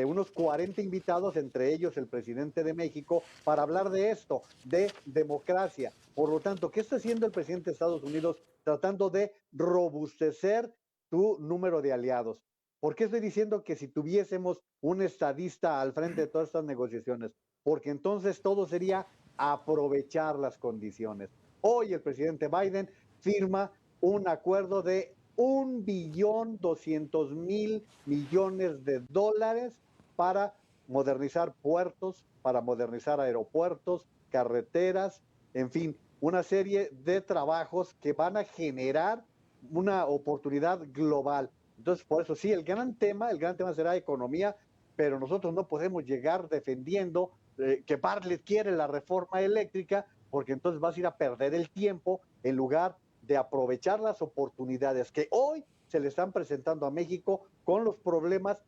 unos 40 invitados, entre ellos el presidente de México, para hablar de esto, de democracia. Por lo tanto, ¿qué está haciendo el presidente de Estados Unidos tratando de robustecer su número de aliados? ¿Por qué estoy diciendo que si tuviésemos un estadista al frente de todas estas negociaciones? Porque entonces todo sería aprovechar las condiciones. Hoy el presidente Biden firma un acuerdo de $1.200.000.000.000 para modernizar puertos, para modernizar aeropuertos, carreteras, en fin, una serie de trabajos que van a generar una oportunidad global. Entonces, por eso sí, el gran tema será economía, pero nosotros no podemos llegar defendiendo que Bartlett quiere la reforma eléctrica, porque entonces vas a ir a perder el tiempo en lugar de aprovechar las oportunidades que hoy se le están presentando a México con los problemas.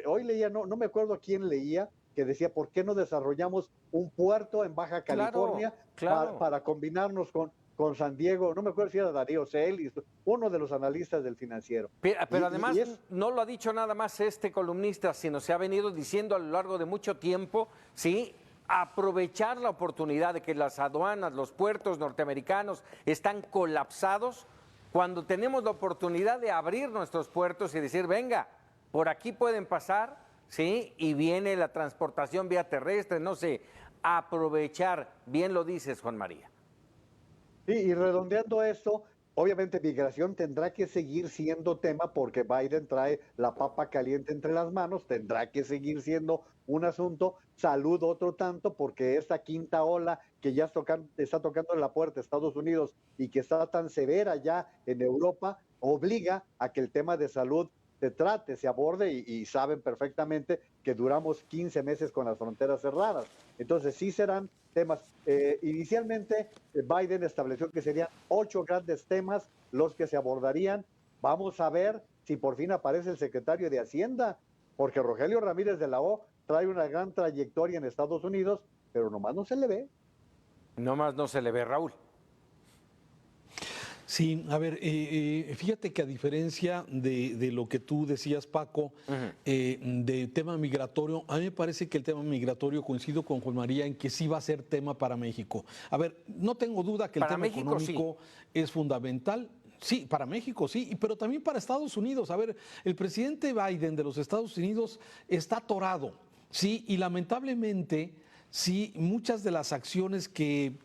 Hoy leía, no me acuerdo quién leía, que decía, ¿por qué no desarrollamos un puerto en Baja California para combinarnos con San Diego? No me acuerdo si era Darío Celis, uno de los analistas del Financiero. Pero además no lo ha dicho nada más este columnista, sino se ha venido diciendo a lo largo de mucho tiempo, ¿sí?, aprovechar la oportunidad de que las aduanas, los puertos norteamericanos están colapsados, cuando tenemos la oportunidad de abrir nuestros puertos y decir, venga, por aquí pueden pasar, ¿sí? Y viene la transportación vía terrestre, no sé, aprovechar, bien lo dices, Juan María. Sí, y redondeando esto, obviamente migración tendrá que seguir siendo tema porque Biden trae la papa caliente entre las manos, tendrá que seguir siendo un asunto. Salud otro tanto, porque esta quinta ola que ya está tocando en la puerta de Estados Unidos y que está tan severa ya en Europa, obliga a que el tema de salud se trate, se aborde y saben perfectamente que duramos 15 meses con las fronteras cerradas. Entonces sí serán temas. Inicialmente Biden estableció que serían 8 grandes temas los que se abordarían. Vamos a ver si por fin aparece el secretario de Hacienda, porque Rogelio Ramírez de la O trae una gran trayectoria en Estados Unidos, pero nomás no se le ve. Nomás no se le ve, Raúl. Sí, a ver, fíjate que a diferencia de lo que tú decías, Paco, de tema migratorio, a mí me parece que el tema migratorio, coincido con Juan María en que sí va a ser tema para México. A ver, no tengo duda que el tema económico es fundamental. Sí, para México sí, pero también para Estados Unidos. A ver, el presidente Biden de los Estados Unidos está atorado, sí, y lamentablemente, sí, muchas de las acciones que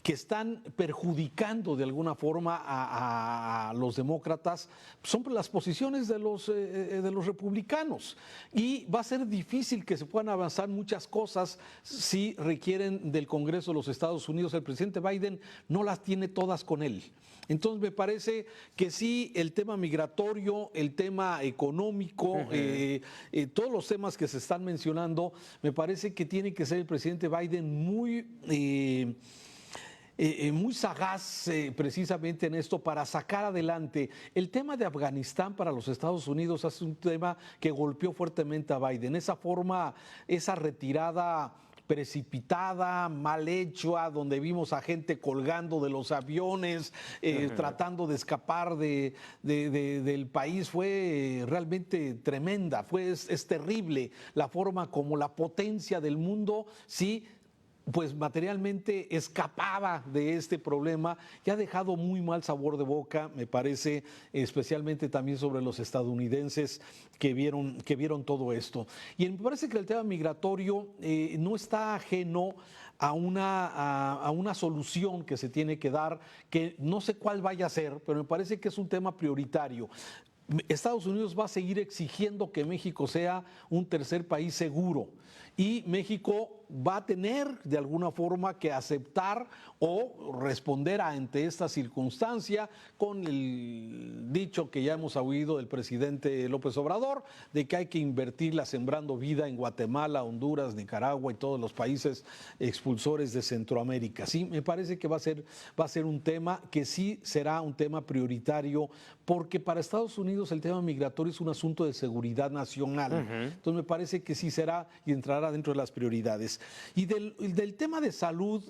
están perjudicando de alguna forma a los demócratas son las posiciones de los republicanos, y va a ser difícil que se puedan avanzar muchas cosas si requieren del Congreso de los Estados Unidos. El presidente Biden no las tiene todas con él. Entonces me parece que sí, el tema migratorio, el tema económico, todos los temas que se están mencionando, me parece que tiene que ser el presidente Biden muy sagaz precisamente en esto para sacar adelante. El tema de Afganistán para los Estados Unidos es un tema que golpeó fuertemente a Biden. Esa forma, esa retirada precipitada, mal hecha, donde vimos a gente colgando de los aviones, tratando de escapar del país, fue realmente tremenda. Es terrible la forma como la potencia del mundo, sí, pues materialmente escapaba de este problema y ha dejado muy mal sabor de boca, me parece, especialmente también sobre los estadounidenses que vieron todo esto. Y me parece que el tema migratorio no está ajeno a una solución que se tiene que dar, que no sé cuál vaya a ser, pero me parece que es un tema prioritario. Estados Unidos va a seguir exigiendo que México sea un tercer país seguro y México va a tener de alguna forma que aceptar o responder ante esta circunstancia con el dicho que ya hemos oído del presidente López Obrador de que hay que invertirla sembrando vida en Guatemala, Honduras, Nicaragua y todos los países expulsores de Centroamérica. Sí, me parece que va a ser un tema que sí será un tema prioritario porque para Estados Unidos el tema migratorio es un asunto de seguridad nacional. Entonces me parece que sí será y entrará dentro de las prioridades. Y del tema de salud,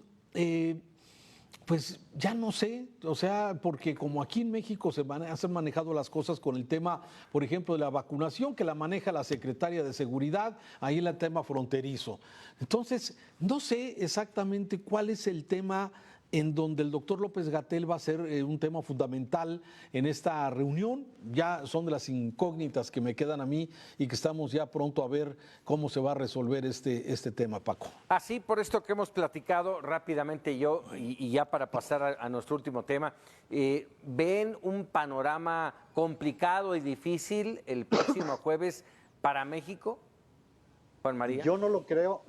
pues ya no sé, o sea, porque como aquí en México se han manejado las cosas con el tema, por ejemplo, de la vacunación, que la maneja la Secretaria de Seguridad, ahí el tema fronterizo. Entonces, no sé exactamente cuál es el tema en donde el doctor López-Gatell va a ser un tema fundamental en esta reunión. Ya son de las incógnitas que me quedan a mí y que estamos ya pronto a ver cómo se va a resolver este tema, Paco. Así, por esto que hemos platicado rápidamente yo, y ya para pasar a nuestro último tema, ¿ven un panorama complicado y difícil el próximo jueves para México, Juan María? Yo no lo creo.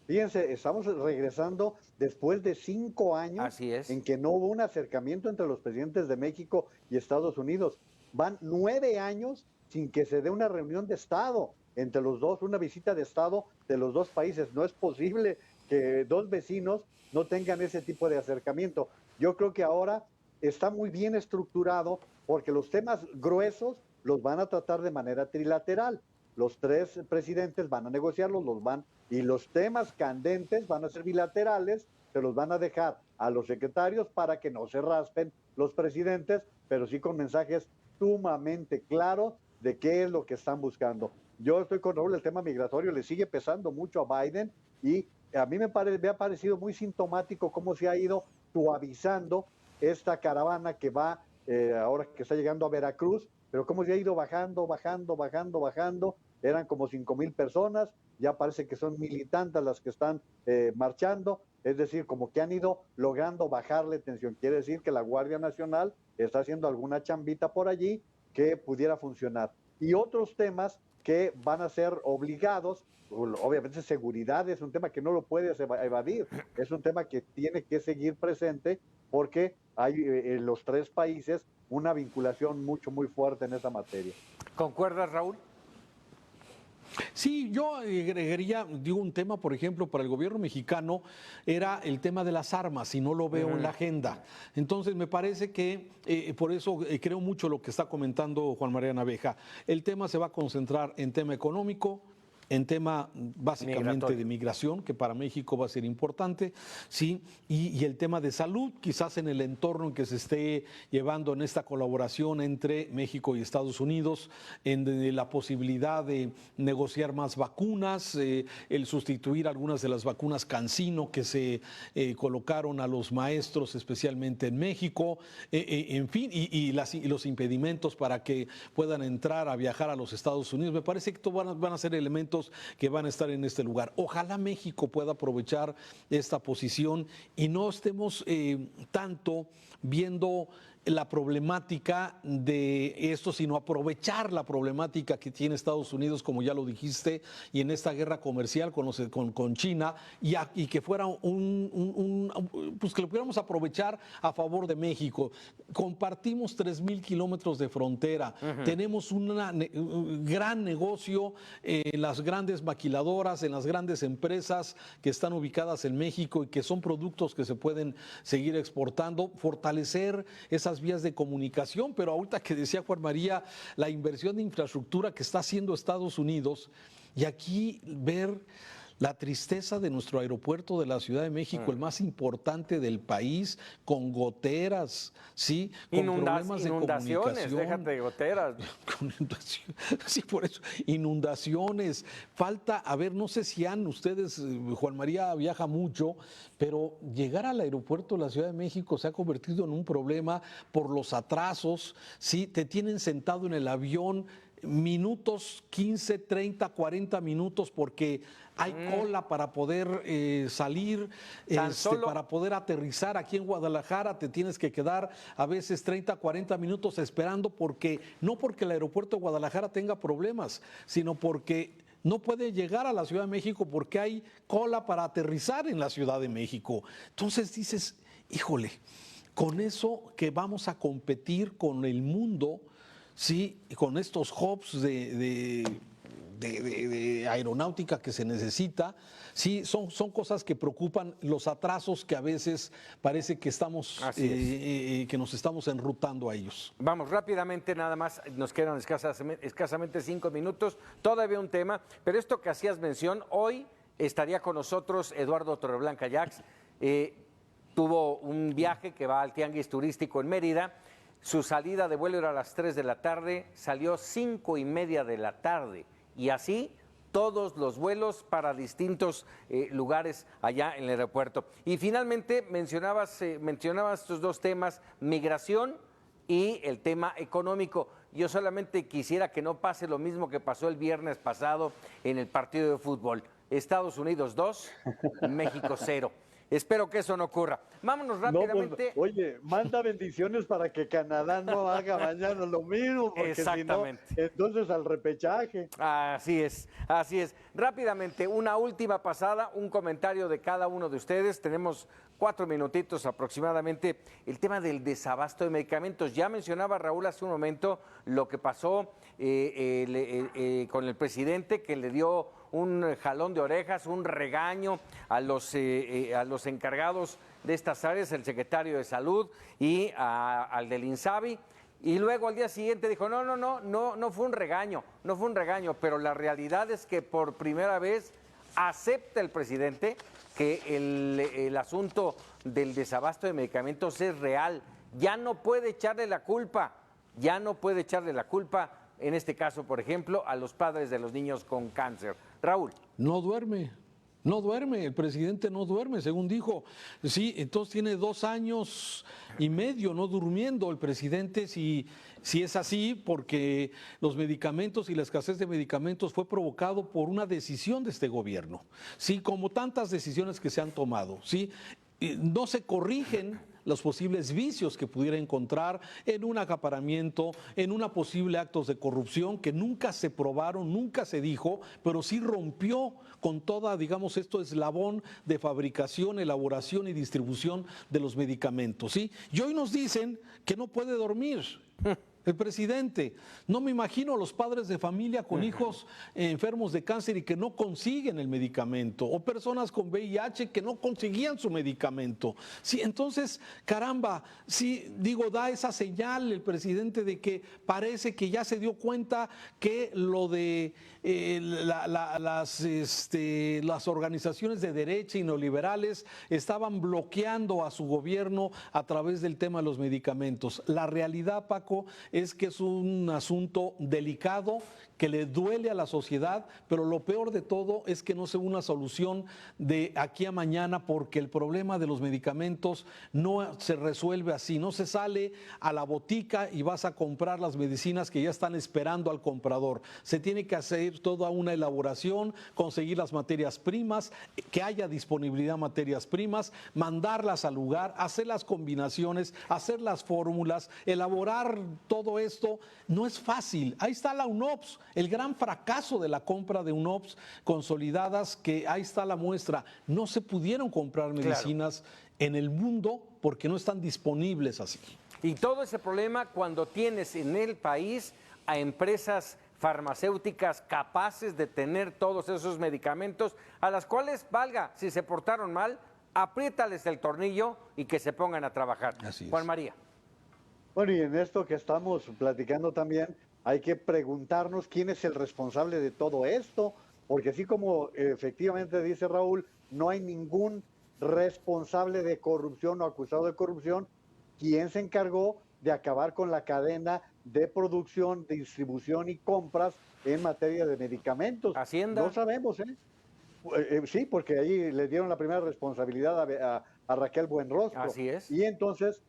Fíjense, estamos regresando después de 5 años en que no hubo un acercamiento entre los presidentes de México y Estados Unidos. Van 9 años sin que se dé una reunión de Estado entre los dos, una visita de Estado de los dos países. No es posible que dos vecinos no tengan ese tipo de acercamiento. Yo creo que ahora está muy bien estructurado porque los temas gruesos los van a tratar de manera trilateral. Los 3 presidentes van a negociarlos, y los temas candentes van a ser bilaterales, se los van a dejar a los secretarios para que no se raspen los presidentes, pero sí con mensajes sumamente claros de qué es lo que están buscando. Yo estoy con Raúl, el tema migratorio le sigue pesando mucho a Biden y a mí me ha parecido muy sintomático cómo se ha ido suavizando esta caravana que va, ahora que está llegando a Veracruz, pero cómo se ha ido bajando. Eran como 5,000 personas, ya parece que son 1,000 y tantas las que están marchando, es decir, como que han ido logrando bajarle tensión. Quiere decir que la Guardia Nacional está haciendo alguna chambita por allí que pudiera funcionar. Y otros temas que van a ser obligados, obviamente seguridad es un tema que no lo puedes evadir, es un tema que tiene que seguir presente porque hay en los 3 países una vinculación muy fuerte en esa materia. ¿Concuerdas, Raúl? Sí, yo agregaría, un tema, por ejemplo, para el gobierno mexicano era el tema de las armas y no lo veo en la agenda. Entonces, me parece que por eso creo mucho lo que está comentando Juan María Naveja. El tema se va a concentrar en tema económico, en tema básicamente de migración, que para México va a ser importante, sí, y el tema de salud, quizás en el entorno en que se esté llevando en esta colaboración entre México y Estados Unidos, en la posibilidad de negociar más vacunas, el sustituir algunas de las vacunas CanSino que se colocaron a los maestros, especialmente en México, en fin, y los impedimentos para que puedan entrar a viajar a los Estados Unidos. Me parece que van a ser elementos que van a estar en este lugar. Ojalá México pueda aprovechar esta posición y no estemos tanto viendo la problemática de esto, sino aprovechar la problemática que tiene Estados Unidos, como ya lo dijiste, y en esta guerra comercial con China, y que fuera pues que lo pudiéramos aprovechar a favor de México. Compartimos 3,000 kilómetros de frontera, tenemos un gran negocio en las grandes maquiladoras, en las grandes empresas que están ubicadas en México y que son productos que se pueden seguir exportando, fortalecer esas vías de comunicación, pero ahorita que decía Juan María, la inversión de infraestructura que está haciendo Estados Unidos, y aquí ver La tristeza de nuestro aeropuerto de la Ciudad de México, el más importante del país, con goteras, ¿sí? Con problemas de inundaciones, déjate de goteras. Sí, por eso, inundaciones. Falta, a ver, no sé si ustedes, Juan María viaja mucho, pero llegar al aeropuerto de la Ciudad de México se ha convertido en un problema por los atrasos, ¿sí? Te tienen sentado en el avión minutos, 15, 30, 40 minutos, porque hay cola para poder salir, para poder aterrizar aquí en Guadalajara, te tienes que quedar a veces 30, 40 minutos esperando, no porque el aeropuerto de Guadalajara tenga problemas, sino porque no puede llegar a la Ciudad de México porque hay cola para aterrizar en la Ciudad de México. Entonces dices, híjole, con eso que vamos a competir con el mundo, sí, con estos hubs de aeronáutica que se necesita, sí, son cosas que preocupan, los atrasos que a veces parece que que nos estamos enrutando a ellos. Vamos, rápidamente nada más, nos quedan escasamente 5 minutos, todavía un tema, pero esto que hacías mención, hoy estaría con nosotros Eduardo Torreblanca Yax, tuvo un viaje que va al Tianguis Turístico en Mérida. Su salida de vuelo era a las 3 de la tarde, salió 5:30 de la tarde y así todos los vuelos para distintos lugares allá en el aeropuerto. Y finalmente mencionabas estos dos temas, migración y el tema económico. Yo solamente quisiera que no pase lo mismo que pasó el viernes pasado en el partido de fútbol. Estados Unidos 2, México 0. Espero que eso no ocurra. Vámonos rápidamente. No, pues, oye, manda bendiciones para que Canadá no haga mañana lo mismo, porque exactamente. Si no, entonces al repechaje. Así es, así es. Rápidamente, una última pasada, un comentario de cada uno de ustedes. Tenemos 4 minutitos aproximadamente. El tema del desabasto de medicamentos. Ya mencionaba Raúl hace un momento lo que pasó con el presidente, que le dio un jalón de orejas, un regaño a los encargados de estas áreas, el secretario de Salud y al del INSABI, y luego al día siguiente dijo, no fue un regaño, pero la realidad es que por primera vez acepta el presidente que el asunto del desabasto de medicamentos es real, ya no puede echarle la culpa, en este caso, por ejemplo, a los padres de los niños con cáncer. Raúl. No duerme, el presidente no duerme, según dijo. Sí, entonces tiene 2 años y medio no durmiendo el presidente, si es así, porque los medicamentos y la escasez de medicamentos fue provocado por una decisión de este gobierno. Sí, como tantas decisiones que se han tomado, sí, no se corrigen los posibles vicios que pudiera encontrar en un acaparamiento, en una posible actos de corrupción que nunca se probaron, nunca se dijo, pero sí rompió con toda, digamos, esto eslabón de fabricación, elaboración y distribución de los medicamentos, ¿sí? Y hoy nos dicen que no puede dormir el presidente. No me imagino a los padres de familia con hijos enfermos de cáncer y que no consiguen el medicamento, o personas con VIH que no conseguían su medicamento. Sí, entonces, caramba, sí, digo, da esa señal el presidente de que parece que ya se dio cuenta que lo de las organizaciones de derecha y neoliberales estaban bloqueando a su gobierno a través del tema de los medicamentos. La realidad, Paco, es que es un asunto delicado que le duele a la sociedad, pero lo peor de todo es que no se ve una solución de aquí a mañana, porque el problema de los medicamentos no se resuelve así, no se sale a la botica y vas a comprar las medicinas que ya están esperando al comprador. Se tiene que hacer toda una elaboración, conseguir las materias primas, que haya disponibilidad de materias primas, mandarlas al lugar, hacer las combinaciones, hacer las fórmulas, elaborar todo esto. No es fácil. Ahí está la UNOPS, el gran fracaso de la compra de UNOPS consolidadas, que ahí está la muestra. No se pudieron comprar medicinas en el mundo porque no están disponibles así. Y todo ese problema cuando tienes en el país a empresas farmacéuticas capaces de tener todos esos medicamentos, a las cuales, valga, si se portaron mal, apriétales el tornillo y que se pongan a trabajar. Así es. Juan María. Bueno, y en esto que estamos platicando también, hay que preguntarnos quién es el responsable de todo esto, porque así como efectivamente dice Raúl, no hay ningún responsable de corrupción o acusado de corrupción, ¿quién se encargó de acabar con la cadena de producción, distribución y compras en materia de medicamentos? Hacienda. No sabemos, sí, porque ahí le dieron la primera responsabilidad a Raquel Buenrostro. Así es. Y entonces,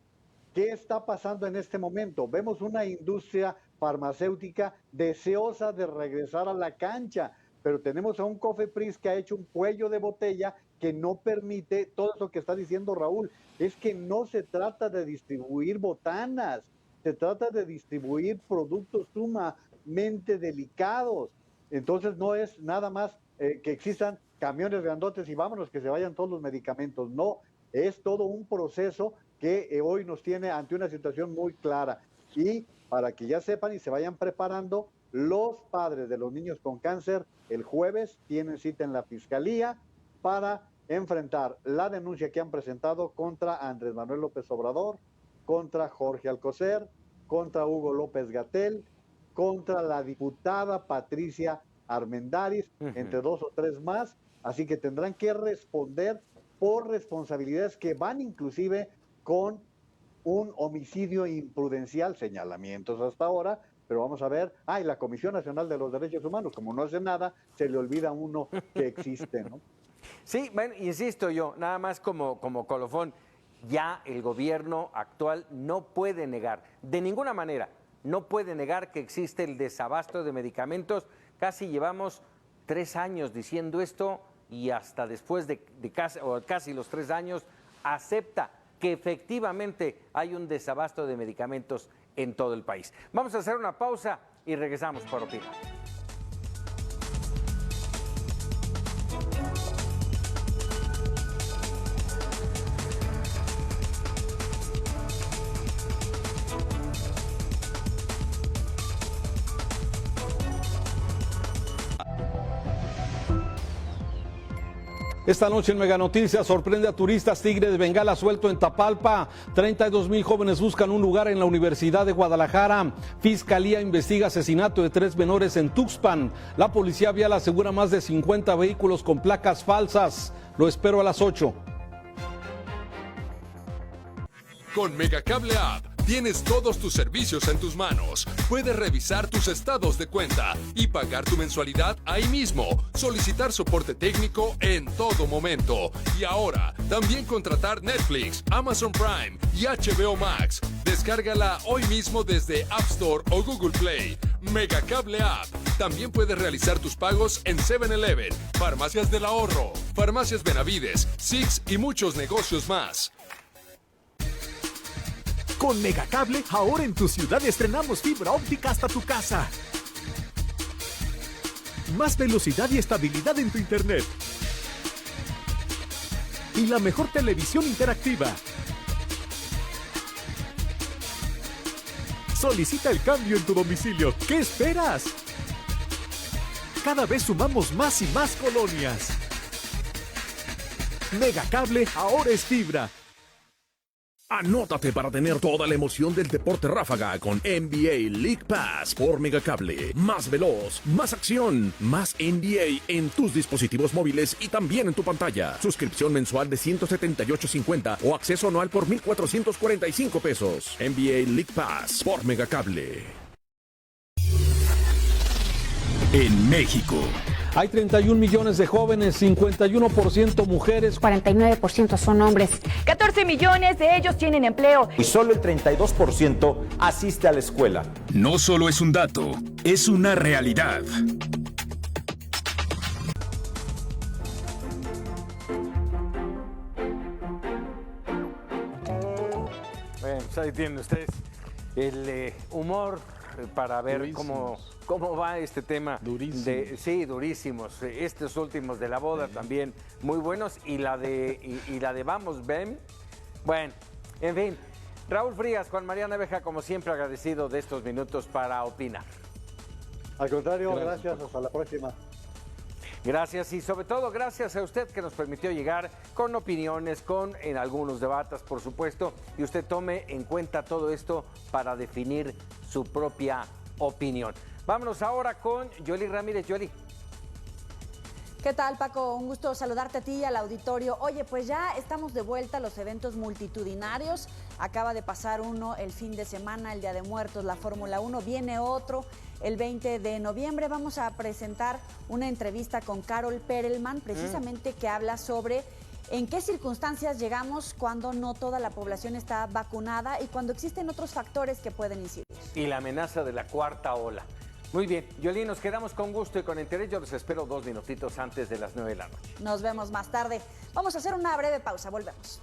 ¿qué está pasando en este momento? Vemos una industria farmacéutica deseosa de regresar a la cancha, pero tenemos a un COFEPRIS que ha hecho un cuello de botella que no permite todo eso que está diciendo Raúl. Es que no se trata de distribuir botanas, se trata de distribuir productos sumamente delicados. Entonces no es nada más que existan camiones grandotes y vámonos que se vayan todos los medicamentos. No, es todo un proceso que hoy nos tiene ante una situación muy clara. Y para que ya sepan y se vayan preparando, los padres de los niños con cáncer el jueves tienen cita en la Fiscalía para enfrentar la denuncia que han presentado contra Andrés Manuel López Obrador, contra Jorge Alcocer, contra Hugo López-Gatell, contra la diputada Patricia Armendáriz, entre 2 o 3 más. Así que tendrán que responder por responsabilidades que van inclusive con un homicidio imprudencial, señalamientos hasta ahora, pero vamos a ver, y la Comisión Nacional de los Derechos Humanos, como no hace nada, se le olvida a uno que existe, ¿no? Sí, bueno, insisto yo, nada más como colofón, ya el gobierno actual no puede negar, de ninguna manera, no puede negar que existe el desabasto de medicamentos. Casi llevamos 3 años diciendo esto y hasta después de casi los 3 años acepta que efectivamente hay un desabasto de medicamentos en todo el país. Vamos a hacer una pausa y regresamos por opinar. Esta noche en Mega Noticias sorprende a turistas tigre de Bengala suelto en Tapalpa. 32,000 jóvenes buscan un lugar en la Universidad de Guadalajara. Fiscalía investiga asesinato de 3 menores en Tuxpan. La policía vial asegura más de 50 vehículos con placas falsas. Lo espero a las 8. Con Megacable App tienes todos tus servicios en tus manos. Puedes revisar tus estados de cuenta y pagar tu mensualidad ahí mismo. Solicitar soporte técnico en todo momento. Y ahora, también contratar Netflix, Amazon Prime y HBO Max. Descárgala hoy mismo desde App Store o Google Play. Megacable App. También puedes realizar tus pagos en 7-Eleven, Farmacias del Ahorro, Farmacias Benavides, Six y muchos negocios más. Con Megacable, ahora en tu ciudad estrenamos fibra óptica hasta tu casa. Más velocidad y estabilidad en tu internet. Y la mejor televisión interactiva. Solicita el cambio en tu domicilio. ¿Qué esperas? Cada vez sumamos más y más colonias. Megacable ahora es fibra. Anótate para tener toda la emoción del deporte ráfaga con NBA League Pass por Megacable. Más veloz, más acción, más NBA en tus dispositivos móviles y también en tu pantalla. Suscripción mensual de $178.50 o acceso anual por $1,445. NBA League Pass por Megacable. En México hay 31 millones de jóvenes, 51% mujeres, 49% son hombres. 14 millones de ellos tienen empleo. Y solo el 32% asiste a la escuela. No solo es un dato, es una realidad. Bueno, pues ahí tienen ustedes el humor para ver cómo va este tema. Durísimo. Sí, durísimos. Estos últimos de la boda también muy buenos. Y la de Vamos, ven. Bueno, en fin. Raúl Frías, Juan María Naveja, como siempre, agradecido de estos minutos para opinar. Al contrario, gracias. Hasta la próxima. Gracias y sobre todo gracias a usted que nos permitió llegar con opiniones, en algunos debates, por supuesto, y usted tome en cuenta todo esto para definir su propia opinión. Vámonos ahora con Yoli Ramírez. Yoli. ¿Qué tal, Paco? Un gusto saludarte a ti y al auditorio. Oye, pues ya estamos de vuelta a los eventos multitudinarios. Acaba de pasar uno el fin de semana, el Día de Muertos, la Fórmula 1. Viene otro el 20 de noviembre. Vamos a presentar una entrevista con Carol Perelman, precisamente que habla sobre en qué circunstancias llegamos cuando no toda la población está vacunada y cuando existen otros factores que pueden incidir. Y la amenaza de la cuarta ola. Muy bien, Yoli, nos quedamos con gusto y con interés. Yo los espero 2 minutitos antes de las 9 de la noche. Nos vemos más tarde. Vamos a hacer una breve pausa, volvemos.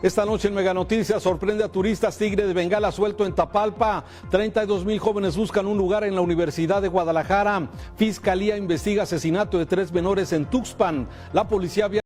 Esta noche en Mega Noticias sorprende a turistas tigre de Bengala suelto en Tapalpa. 32,000 jóvenes buscan un lugar en la Universidad de Guadalajara. Fiscalía investiga asesinato de 3 menores en Tuxpan. La policía había